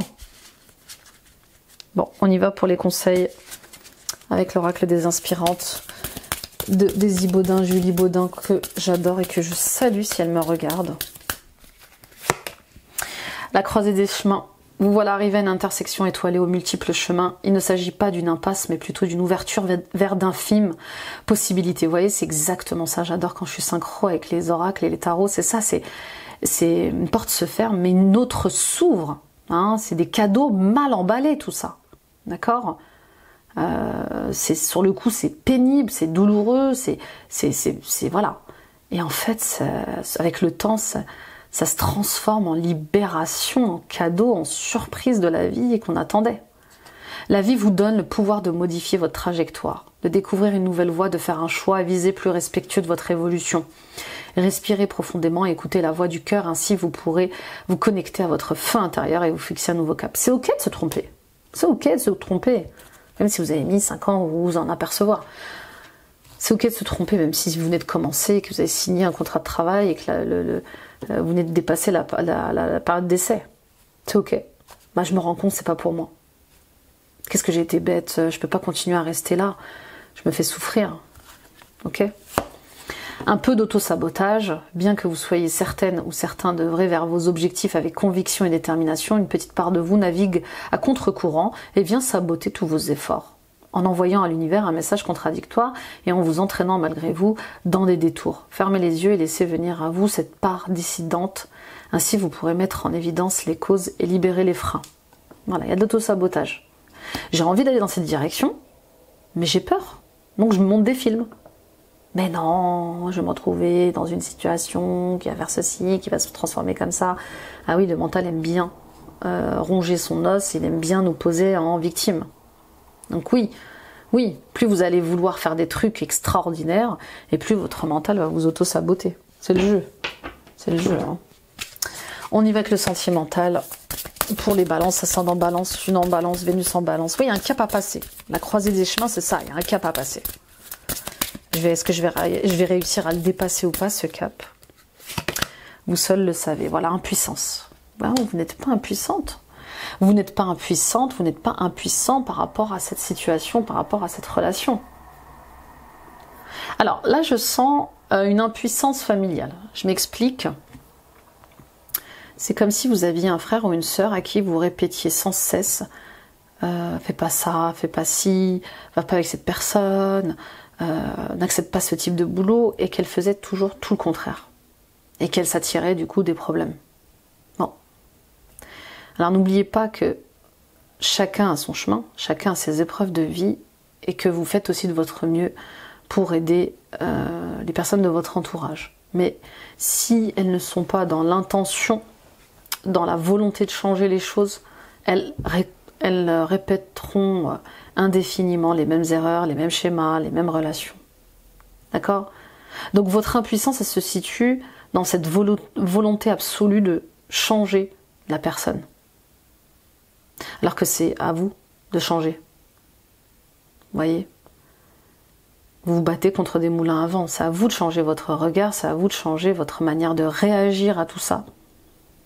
Bon, on y va pour les conseils avec l'oracle des inspirantes de Daisy Baudin, Julie Baudin, que j'adore et que je salue si elle me regarde. La croisée des chemins. Vous voilà arrivé à une intersection étoilée aux multiples chemins. Il ne s'agit pas d'une impasse, mais plutôt d'une ouverture vers d'infimes possibilités. Vous voyez, c'est exactement ça. J'adore quand je suis synchro avec les oracles et les tarots. C'est ça, c'est une porte se ferme, mais une autre s'ouvre. Hein, c'est des cadeaux mal emballés, tout ça. D'accord ? Sur le coup, c'est pénible, c'est douloureux, c'est voilà. Et en fait, avec le temps, ça se transforme en libération, en cadeau, en surprise de la vie et qu'on attendait. La vie vous donne le pouvoir de modifier votre trajectoire, de découvrir une nouvelle voie, de faire un choix à viser plus respectueux de votre évolution. Respirez profondément et écoutez la voix du cœur, ainsi vous pourrez vous connecter à votre feu intérieur et vous fixer un nouveau cap. C'est ok de se tromper. C'est ok de se tromper. Même si vous avez mis 5 ans, vous vous en apercevoir. C'est ok de se tromper, même si vous venez de commencer, que vous avez signé un contrat de travail et que vous venez de dépasser la période d'essai. C'est ok. Bah, je me rends compte, c'est pas pour moi. Qu'est-ce que j'ai été bête, je peux pas continuer à rester là. Je me fais souffrir. Ok ? Un peu d'auto-sabotage, bien que vous soyez certaine ou certain d'œuvrer vers vos objectifs avec conviction et détermination, une petite part de vous navigue à contre-courant et vient saboter tous vos efforts, en envoyant à l'univers un message contradictoire et en vous entraînant malgré vous dans des détours. Fermez les yeux et laissez venir à vous cette part dissidente, ainsi vous pourrez mettre en évidence les causes et libérer les freins. Voilà, il y a de l'auto-sabotage. J'ai envie d'aller dans cette direction, mais j'ai peur, donc je me monte des films. Mais non, je vais me retrouver dans une situation qui va faire ceci, qui va se transformer comme ça. Ah oui, le mental aime bien ronger son os, il aime bien nous poser en victime. Donc oui, plus vous allez vouloir faire des trucs extraordinaires, et plus votre mental va vous auto-saboter. C'est le jeu. C'est le jeu. Hein. On y va avec le sentimental. Pour les balances, ascendant balance, lune en balance, Vénus en balance. Oui, il y a un cap à passer. La croisée des chemins, c'est ça, il y a un cap à passer. Est-ce que je vais réussir à le dépasser ou pas, ce cap? Vous seul le savez. Voilà, impuissance. Ben, vous n'êtes pas impuissante. Vous n'êtes pas impuissante, vous n'êtes pas impuissant par rapport à cette situation, par rapport à cette relation. Alors là, je sens une impuissance familiale. Je m'explique. C'est comme si vous aviez un frère ou une sœur à qui vous répétiez sans cesse fais pas ça, fais pas ci, va pas avec cette personne, n'accepte pas ce type de boulot, et qu'elle faisait toujours tout le contraire. Et qu'elle s'attirait du coup des problèmes. Bon. Alors n'oubliez pas que chacun a son chemin, chacun a ses épreuves de vie, et que vous faites aussi de votre mieux pour aider les personnes de votre entourage. Mais si elles ne sont pas dans l'intention, dans la volonté de changer les choses, elles répéteront indéfiniment les mêmes erreurs, les mêmes schémas, les mêmes relations. D'accord ? Donc votre impuissance, elle se situe dans cette volonté absolue de changer la personne. Alors que c'est à vous de changer. Vous voyez ? Vous vous battez contre des moulins à vent. C'est à vous de changer votre regard, c'est à vous de changer votre manière de réagir à tout ça.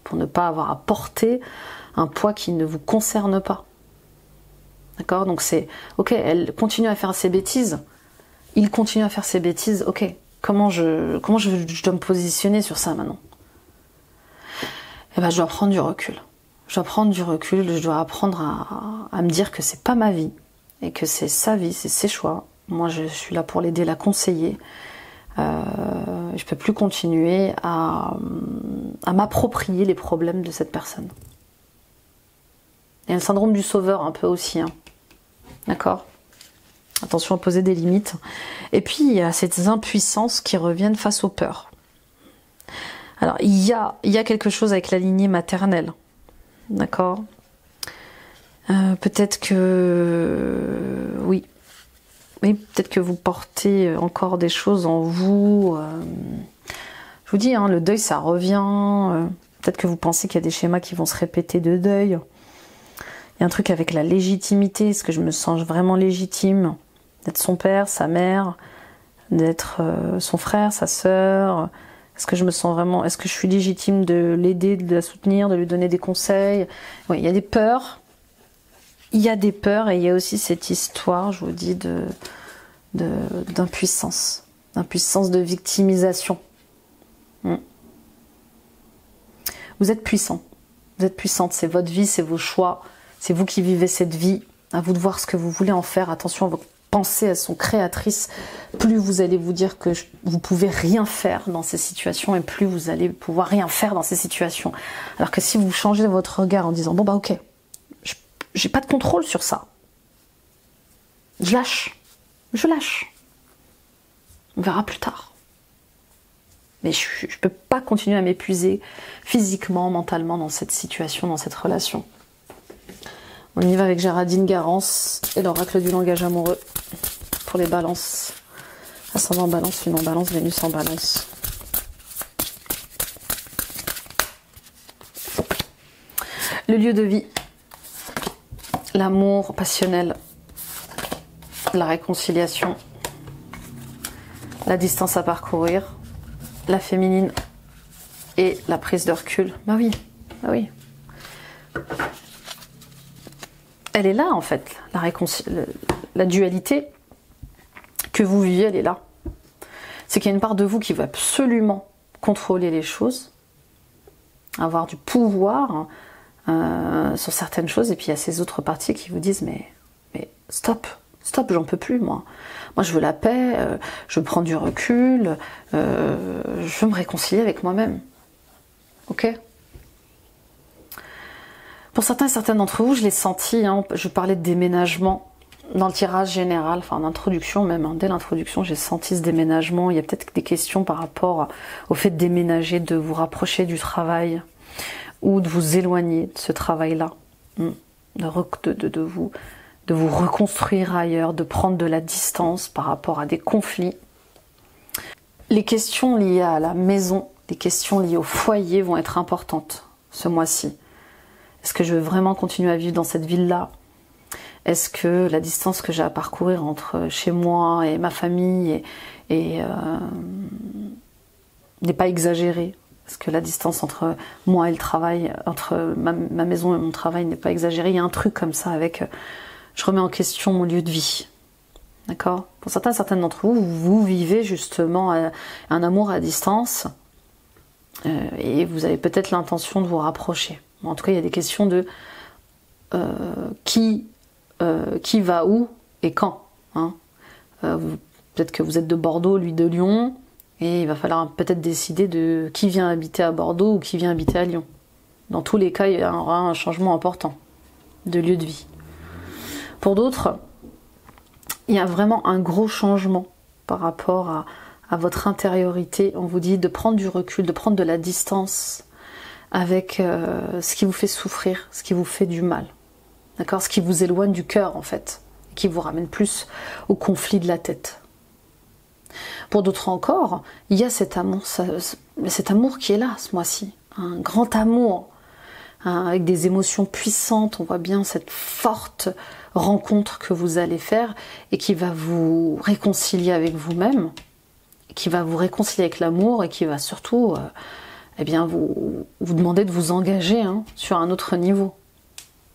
Pour ne pas avoir à porter un poids qui ne vous concerne pas. D'accord ? Donc c'est, ok, elle continue à faire ses bêtises, il continue à faire ses bêtises, ok, comment je dois me positionner sur ça maintenant ? Eh ben, je dois prendre du recul. Je dois prendre du recul, je dois apprendre à me dire que c'est pas ma vie, et que c'est sa vie, c'est ses choix. Moi, je suis là pour l'aider, la conseiller. Je peux plus continuer à m'approprier les problèmes de cette personne. Il y a le syndrome du sauveur un peu aussi. Hein. D'accord ? Attention à poser des limites. Et puis, il y a ces impuissances qui reviennent face aux peurs. Alors, il y a quelque chose avec la lignée maternelle. D'accord ? Peut-être que... Oui, peut-être que vous portez encore des choses en vous. Je vous dis, hein, le deuil, ça revient. Peut-être que vous pensez qu'il y a des schémas qui vont se répéter de deuil. Il y a un truc avec la légitimité. Est-ce que je me sens vraiment légitime d'être son père, sa mère, d'être son frère, sa sœur, Est-ce que je me sens vraiment, est-ce que je suis légitime de l'aider, de la soutenir, de lui donner des conseils? Oui, il y a des peurs. Il y a des peurs et il y a aussi cette histoire, je vous dis, d'impuissance. D'impuissance, de victimisation. Vous êtes puissant. Vous êtes puissante. C'est votre vie, c'est vos choix. C'est vous qui vivez cette vie. À vous de voir ce que vous voulez en faire. Attention, vos pensées, elles sont créatrices. Plus vous allez vous dire que vous pouvez rien faire dans ces situations et plus vous allez pouvoir rien faire dans ces situations. Alors que si vous changez votre regard en disant, bon bah ok, j'ai pas de contrôle sur ça. Je lâche. Je lâche. On verra plus tard. Mais je ne peux pas continuer à m'épuiser physiquement, mentalement dans cette situation, dans cette relation. On y va avec Géraldine Garance et l'oracle du langage amoureux pour les balances. Ascendant en balance, lune en balance, Vénus en balance. Le lieu de vie, l'amour passionnel, la réconciliation, la distance à parcourir, la féminine et la prise de recul. Bah oui, bah oui. Elle est là en fait, la dualité que vous vivez, elle est là. C'est qu'il y a une part de vous qui veut absolument contrôler les choses, avoir du pouvoir sur certaines choses, et puis il y a ces autres parties qui vous disent mais stop, stop, j'en peux plus moi. Moi je veux la paix, je veux prendre du recul, je veux me réconcilier avec moi-même. Ok ? Pour certains et certaines d'entre vous, je l'ai senti, hein, je parlais de déménagement dans le tirage général, enfin en introduction même, hein, dès l'introduction j'ai senti ce déménagement. Il y a peut-être des questions par rapport au fait de déménager, de vous rapprocher du travail ou de vous éloigner de ce travail-là, de vous reconstruire ailleurs, de prendre de la distance par rapport à des conflits. Les questions liées à la maison, les questions liées au foyer vont être importantes ce mois-ci. Est-ce que je veux vraiment continuer à vivre dans cette ville-là? Est-ce que la distance que j'ai à parcourir entre chez moi et ma famille n'est pas exagérée? Est-ce que la distance entre moi et le travail, entre ma maison et mon travail n'est pas exagérée? Il y a un truc comme ça avec... je remets en question mon lieu de vie. D'accord? Pour certaines d'entre vous, vous vivez justement un amour à distance et vous avez peut-être l'intention de vous rapprocher. En tout cas, il y a des questions de qui va où et quand. Hein. Peut-être que vous êtes de Bordeaux, lui de Lyon, et il va falloir peut-être décider de qui vient habiter à Bordeaux ou qui vient habiter à Lyon. Dans tous les cas, il y aura un changement important de lieu de vie. Pour d'autres, il y a vraiment un gros changement par rapport à votre intériorité. On vous dit de prendre du recul, de prendre de la distance avec ce qui vous fait souffrir, ce qui vous fait du mal, d'accord, ce qui vous éloigne du cœur en fait, qui vous ramène plus au conflit de la tête. Pour d'autres encore, il y a cet amour qui est là ce mois-ci, un grand amour, hein, avec des émotions puissantes. On voit bien cette forte rencontre que vous allez faire et qui va vous réconcilier avec vous-même, qui va vous réconcilier avec l'amour et qui va surtout eh bien, vous demandez de vous engager, hein, sur un autre niveau.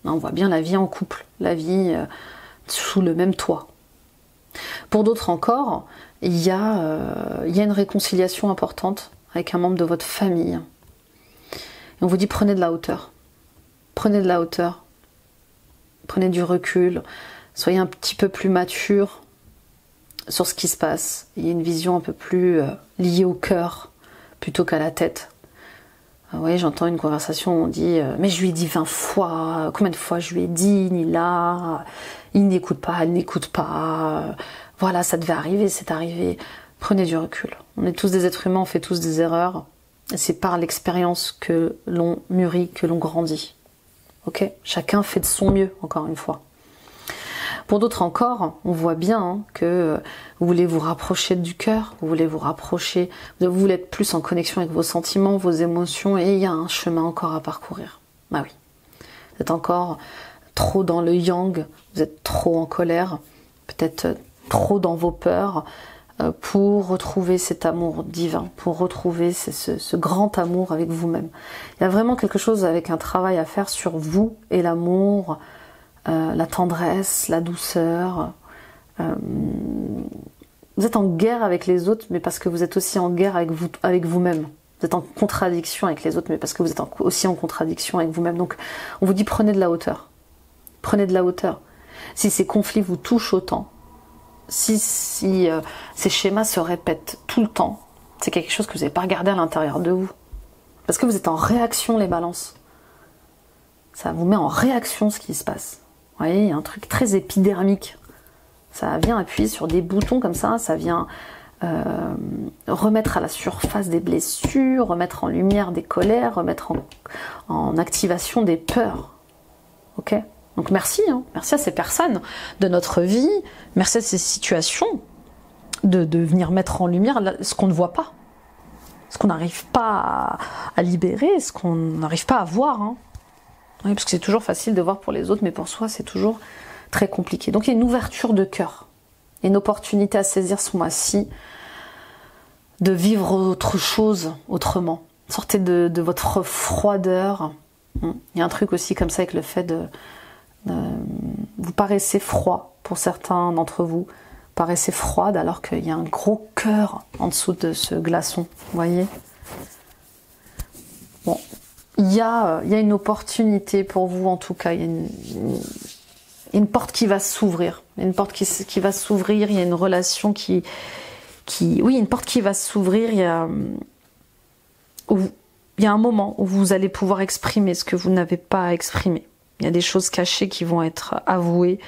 On voit bien la vie en couple, la vie sous le même toit. Pour d'autres encore, il y a une réconciliation importante avec un membre de votre famille. Et on vous dit prenez de la hauteur. Prenez de la hauteur. Prenez du recul. Soyez un petit peu plus mature sur ce qui se passe. Il y a une vision un peu plus liée au cœur plutôt qu'à la tête. Oui, j'entends une conversation où on dit mais je lui ai dit 20 fois, combien de fois je lui ai dit, Nila, il n'écoute pas, elle n'écoute pas, voilà, ça devait arriver, c'est arrivé. Prenez du recul. On est tous des êtres humains, on fait tous des erreurs. Et c'est par l'expérience que l'on mûrit, que l'on grandit. Ok? Chacun fait de son mieux, encore une fois. Pour d'autres encore, on voit bien, hein, que vous voulez vous rapprocher du cœur, vous voulez vous rapprocher, vous voulez être plus en connexion avec vos sentiments, vos émotions, et il y a un chemin encore à parcourir. Bah oui, vous êtes encore trop dans le yang, vous êtes trop en colère, peut-être trop dans vos peurs, pour retrouver cet amour divin, pour retrouver ce grand amour avec vous-même. Il y a vraiment quelque chose avec un travail à faire sur vous et l'amour, la tendresse, la douceur. Vous êtes en guerre avec les autres, mais parce que vous êtes aussi en guerre avec vous-même. Vous êtes en contradiction avec les autres, mais parce que vous êtes aussi en contradiction avec vous-même. Donc on vous dit prenez de la hauteur. Prenez de la hauteur. Si ces conflits vous touchent autant, si ces schémas se répètent tout le temps, c'est quelque chose que vous n'avez pas regardé à l'intérieur de vous. Parce que vous êtes en réaction, les balances. Ça vous met en réaction ce qui se passe. Vous voyez, il y a un truc très épidermique. Ça vient appuyer sur des boutons comme ça vient remettre à la surface des blessures, remettre en lumière des colères, remettre en activation des peurs. Ok ? Donc merci, merci à ces personnes de notre vie, merci à ces situations de venir mettre en lumière ce qu'on ne voit pas, ce qu'on n'arrive pas à libérer, ce qu'on n'arrive pas à voir. Oui, parce que c'est toujours facile de voir pour les autres, mais pour soi c'est toujours très compliqué. Donc il y a une ouverture de cœur, une opportunité à saisir ce mois-ci de vivre autre chose autrement. Sortez de votre froideur. Il y a un truc aussi comme ça avec le fait de vous paraissez froid pour certains d'entre vous, paraissez froide alors qu'il y a un gros cœur en dessous de ce glaçon, vous voyez. Bon, il y a une opportunité pour vous en tout cas, il y a une porte qui va s'ouvrir, une porte qui va s'ouvrir, il y a une relation oui, une porte qui va s'ouvrir, il y a un moment où vous allez pouvoir exprimer ce que vous n'avez pas exprimé. Il y a des choses cachées qui vont être avouées.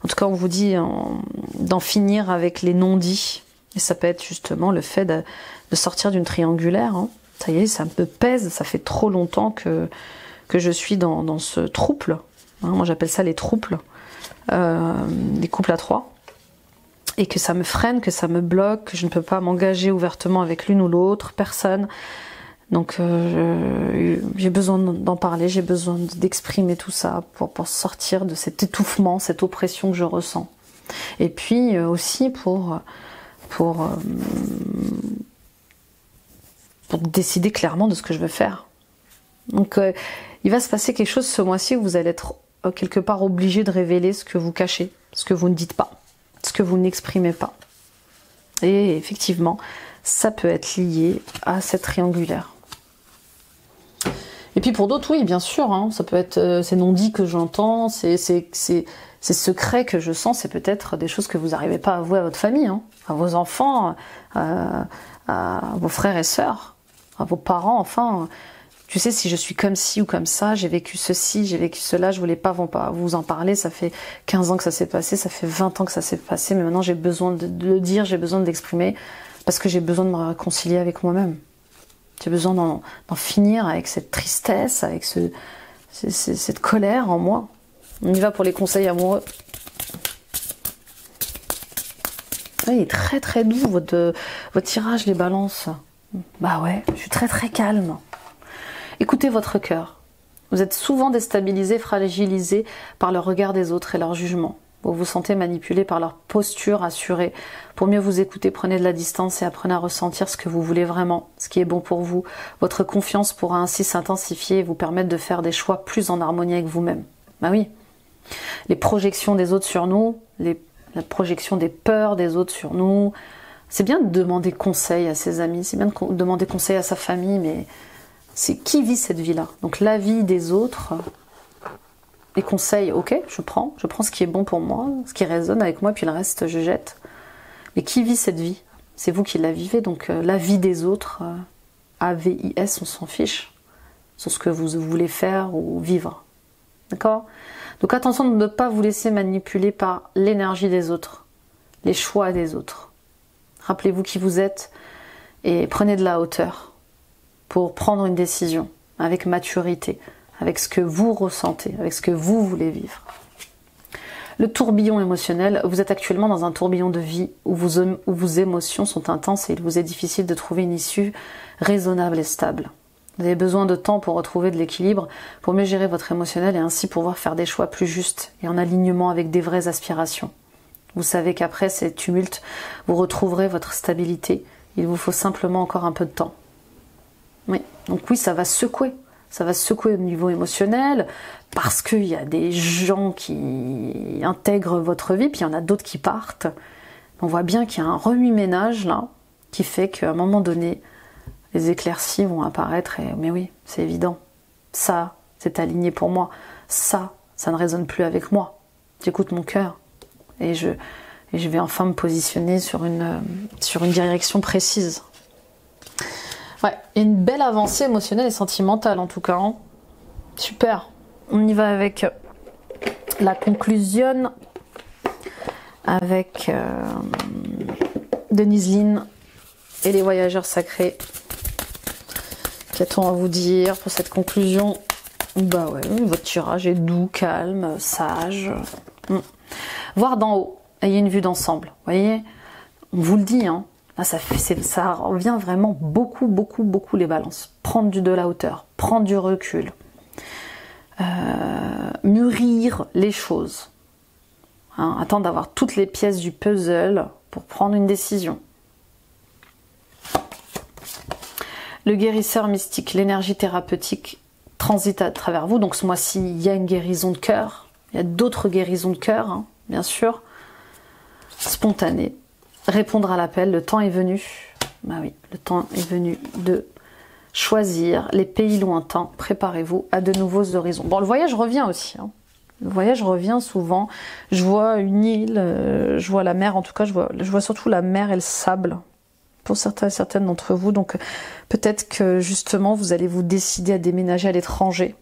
En tout cas, on vous dit d'en finir avec les non-dits. Et ça peut être justement le fait de sortir d'une triangulaire. Ça y est, ça me pèse. Ça fait trop longtemps que je suis dans ce trouble. Moi, j'appelle ça les troubles. Les couples à trois. Et que ça me freine, que ça me bloque, que je ne peux pas m'engager ouvertement avec l'une ou l'autre personne. Donc j'ai besoin d'en parler, j'ai besoin d'exprimer tout ça pour sortir de cet étouffement, cette oppression que je ressens. Et puis aussi pour décider clairement de ce que je veux faire. Donc il va se passer quelque chose ce mois-ci où vous allez être quelque part obligé de révéler ce que vous cachez, ce que vous ne dites pas, ce que vous n'exprimez pas. Et effectivement, ça peut être lié à cette triangulaire. Et puis pour d'autres, oui, bien sûr, ça peut être ces non-dits que j'entends, ces secrets que je sens, c'est peut-être des choses que vous n'arrivez pas à avouer à votre famille, à vos enfants, à vos frères et sœurs, à vos parents, enfin. Tu sais, si je suis comme ci ou comme ça, j'ai vécu ceci, j'ai vécu cela, je voulais pas vous en parler, ça fait 15 ans que ça s'est passé, ça fait 20 ans que ça s'est passé, mais maintenant j'ai besoin de le dire, j'ai besoin de l'exprimer, parce que j'ai besoin de me réconcilier avec moi-même. J'ai besoin d'en finir avec cette tristesse, avec cette colère en moi. On y va pour les conseils amoureux. Ouais, il est très très doux votre tirage, les balances. Bah ouais, je suis très très calme. Écoutez votre cœur. Vous êtes souvent déstabilisé, fragilisé par le regard des autres et leur jugement. Vous vous sentez manipulé par leur posture assurée. Pour mieux vous écouter, prenez de la distance et apprenez à ressentir ce que vous voulez vraiment, ce qui est bon pour vous. Votre confiance pourra ainsi s'intensifier et vous permettre de faire des choix plus en harmonie avec vous-même. Bah oui. Les projections des autres sur nous, la projection des peurs des autres sur nous, c'est bien de demander conseil à ses amis, c'est bien de demander conseil à sa famille, mais c'est qui vit cette vie-là? Donc la vie des autres, les conseils, ok, je prends ce qui est bon pour moi, ce qui résonne avec moi, puis le reste je jette. Mais qui vit cette vie? C'est vous qui la vivez, donc la vie des autres, AVIS, on s'en fiche, sur ce que vous voulez faire ou vivre. D'accord? Donc attention de ne pas vous laisser manipuler par l'énergie des autres, les choix des autres. Rappelez-vous qui vous êtes et prenez de la hauteur pour prendre une décision avec maturité, avec ce que vous ressentez, avec ce que vous voulez vivre. Le tourbillon émotionnel, vous êtes actuellement dans un tourbillon de vie où vos émotions sont intenses et il vous est difficile de trouver une issue raisonnable et stable. Vous avez besoin de temps pour retrouver de l'équilibre, pour mieux gérer votre émotionnel et ainsi pouvoir faire des choix plus justes et en alignement avec des vraies aspirations. Vous savez qu'après ces tumultes, vous retrouverez votre stabilité. Il vous faut simplement encore un peu de temps. Oui, donc oui, ça va secouer. Ça va secouer au niveau émotionnel, parce qu'il y a des gens qui intègrent votre vie, puis il y en a d'autres qui partent. On voit bien qu'il y a un remue-ménage là, qui fait qu'à un moment donné, les éclaircies vont apparaître. Mais oui, c'est évident. Ça, c'est aligné pour moi. Ça ne résonne plus avec moi. J'écoute mon cœur. Et je vais enfin me positionner sur une direction précise. Ouais, une belle avancée émotionnelle et sentimentale en tout cas. Hein. Super. On y va avec la conclusion avec Denise Lin et les voyageurs sacrés. Qu'a-t-on à vous dire pour cette conclusion? Bah ouais, votre tirage est doux, calme, sage. Voir d'en haut, ayez une vue d'ensemble. Vous voyez, on vous le dit, hein. Là, ça revient vraiment beaucoup les balances. Prendre de la hauteur, prendre du recul, mûrir les choses. Hein, attendre d'avoir toutes les pièces du puzzle pour prendre une décision. Le guérisseur mystique, l'énergie thérapeutique transite à travers vous. Donc ce mois-ci, il y a une guérison de cœur. Il y a d'autres guérisons de cœur, hein, bien sûr. Spontanée. Répondre à l'appel, le temps est venu. Bah oui, le temps est venu de choisir les pays lointains. Préparez-vous à de nouveaux horizons. Bon, le voyage revient aussi. Hein. Le voyage revient souvent. Je vois une île, je vois la mer. En tout cas, je vois surtout la mer et le sable. Pour certains et certaines d'entre vous. Donc peut-être que justement vous allez vous décider à déménager à l'étranger.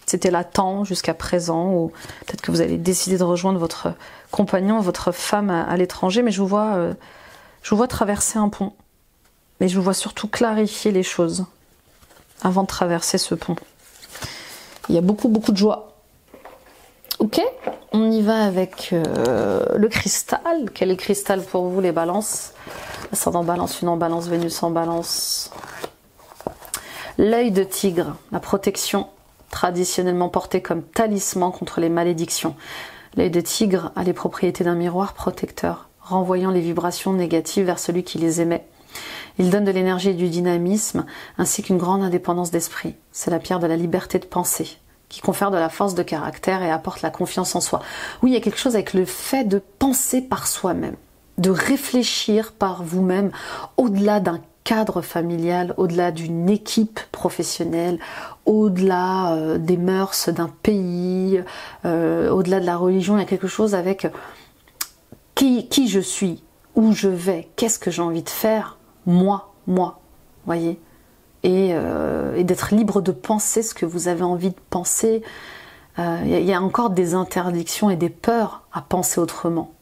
C'était latent jusqu'à présent, ou peut-être que vous allez décider de rejoindre votre compagnon, votre femme à l'étranger, mais je vous vois traverser un pont. Mais je vous vois surtout clarifier les choses avant de traverser ce pont. Il y a beaucoup de joie. Ok, on y va avec le cristal. Quel est le cristal pour vous, les balances? Ascendant balance, lune en balance, Vénus en balance. L'œil de tigre, la protection traditionnellement portée comme talisman contre les malédictions. L'œil de tigre a les propriétés d'un miroir protecteur, renvoyant les vibrations négatives vers celui qui les émet. Il donne de l'énergie et du dynamisme, ainsi qu'une grande indépendance d'esprit. C'est la pierre de la liberté de penser, qui confère de la force de caractère et apporte la confiance en soi. Oui, il y a quelque chose avec le fait de penser par soi-même, de réfléchir par vous-même, au-delà d'un cadre familial, au-delà d'une équipe professionnelle, au-delà des mœurs d'un pays, au-delà de la religion. Il y a quelque chose avec qui je suis, où je vais, qu'est-ce que j'ai envie de faire, moi, voyez, et d'être libre de penser ce que vous avez envie de penser. Il y a encore des interdictions et des peurs à penser autrement,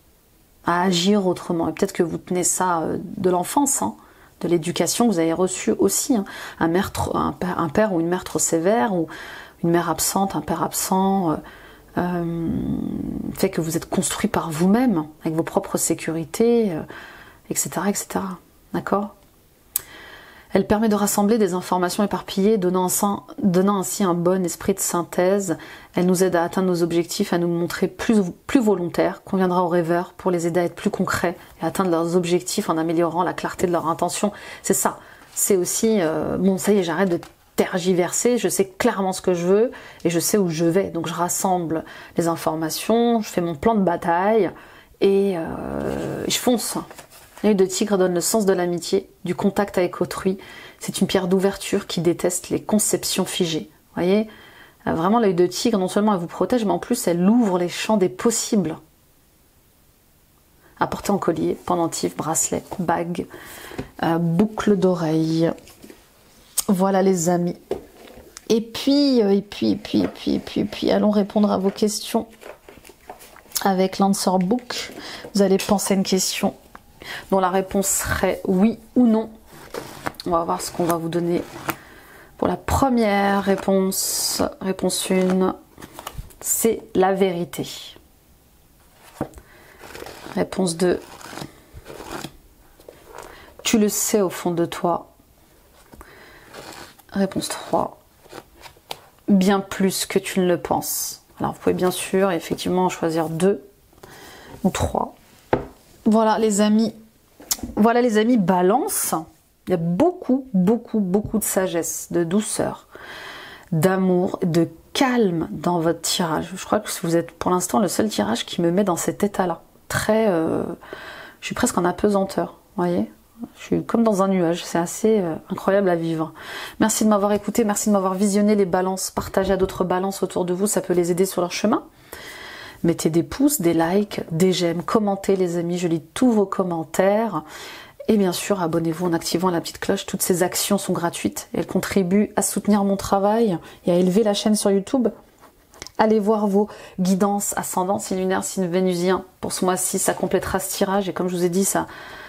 à agir autrement. Et peut-être que vous tenez ça de l'enfance, hein, de l'éducation que vous avez reçue aussi. Hein. Un père ou une mère trop sévère, ou une mère absente, un père absent, fait que vous êtes construit par vous-même, avec vos propres sécurités, etc. D'accord ? Elle permet de rassembler des informations éparpillées, donnant ainsi un bon esprit de synthèse. Elle nous aide à atteindre nos objectifs, à nous montrer plus volontaires, conviendra aux rêveurs pour les aider à être plus concrets et à atteindre leurs objectifs en améliorant la clarté de leur intention. C'est ça. C'est aussi, bon, ça y est, j'arrête de tergiverser, je sais clairement ce que je veux et je sais où je vais. Donc je rassemble les informations, je fais mon plan de bataille et je fonce. L'œil de tigre donne le sens de l'amitié, du contact avec autrui. C'est une pierre d'ouverture qui déteste les conceptions figées. Vous voyez, vraiment l'œil de tigre, non seulement elle vous protège, mais en plus elle ouvre les champs des possibles. À porter en collier, pendentif, bracelet, bague, boucle d'oreille. Voilà les amis. Et puis, allons répondre à vos questions avec l'Answer Book. Vous allez penser à une question dont la réponse serait oui ou non. On va voir ce qu'on va vous donner pour la première réponse. Réponse 1, c'est la vérité. Réponse 2, tu le sais au fond de toi. Réponse 3, bien plus que tu ne le penses. Alors vous pouvez bien sûr effectivement choisir 2. ou 3. Voilà les amis. Voilà les amis, Balance. Il y a beaucoup, beaucoup, beaucoup de sagesse, de douceur, d'amour, de calme dans votre tirage. Je crois que vous êtes pour l'instant le seul tirage qui me met dans cet état-là. Très... je suis presque en apesanteur, vous voyez. Je suis comme dans un nuage, c'est assez incroyable à vivre. Merci de m'avoir écouté, merci de m'avoir visionné les balances, partagez à d'autres balances autour de vous, ça peut les aider sur leur chemin. Mettez des pouces, des likes, des j'aime, commentez les amis, je lis tous vos commentaires. Et bien sûr, abonnez-vous en activant la petite cloche. Toutes ces actions sont gratuites. Elles contribuent à soutenir mon travail et à élever la chaîne sur YouTube. Allez voir vos guidances ascendant, signe lunaire, signe vénusien. Pour ce mois-ci, ça complétera ce tirage. Et comme je vous ai dit, ça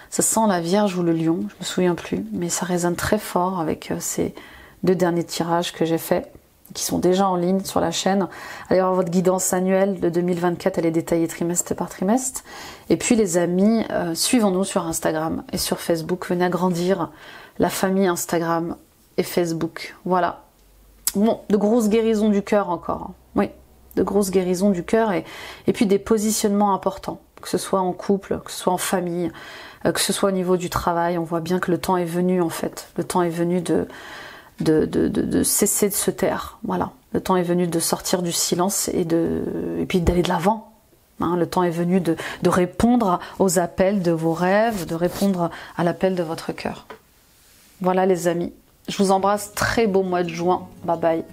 sent la Vierge ou le Lion. Je me souviens plus. Mais ça résonne très fort avec ces 2 derniers tirages que j'ai faits, qui sont déjà en ligne sur la chaîne. Allez voir votre guidance annuelle de 2024, elle est détaillée trimestre par trimestre. Et puis les amis, suivons-nous sur Instagram et sur Facebook. Venez agrandir la famille Instagram et Facebook. Voilà. Bon, de grosses guérisons du cœur encore. Oui, de grosses guérisons du cœur et puis des positionnements importants. Que ce soit en couple, que ce soit en famille, que ce soit au niveau du travail. On voit bien que le temps est venu en fait. Le temps est venu de cesser de se taire, voilà. Le temps est venu de sortir du silence et puis d'aller de l'avant. Hein, le temps est venu de répondre aux appels de vos rêves, de répondre à l'appel de votre cœur. Voilà les amis, je vous embrasse, très beau mois de juin, bye bye.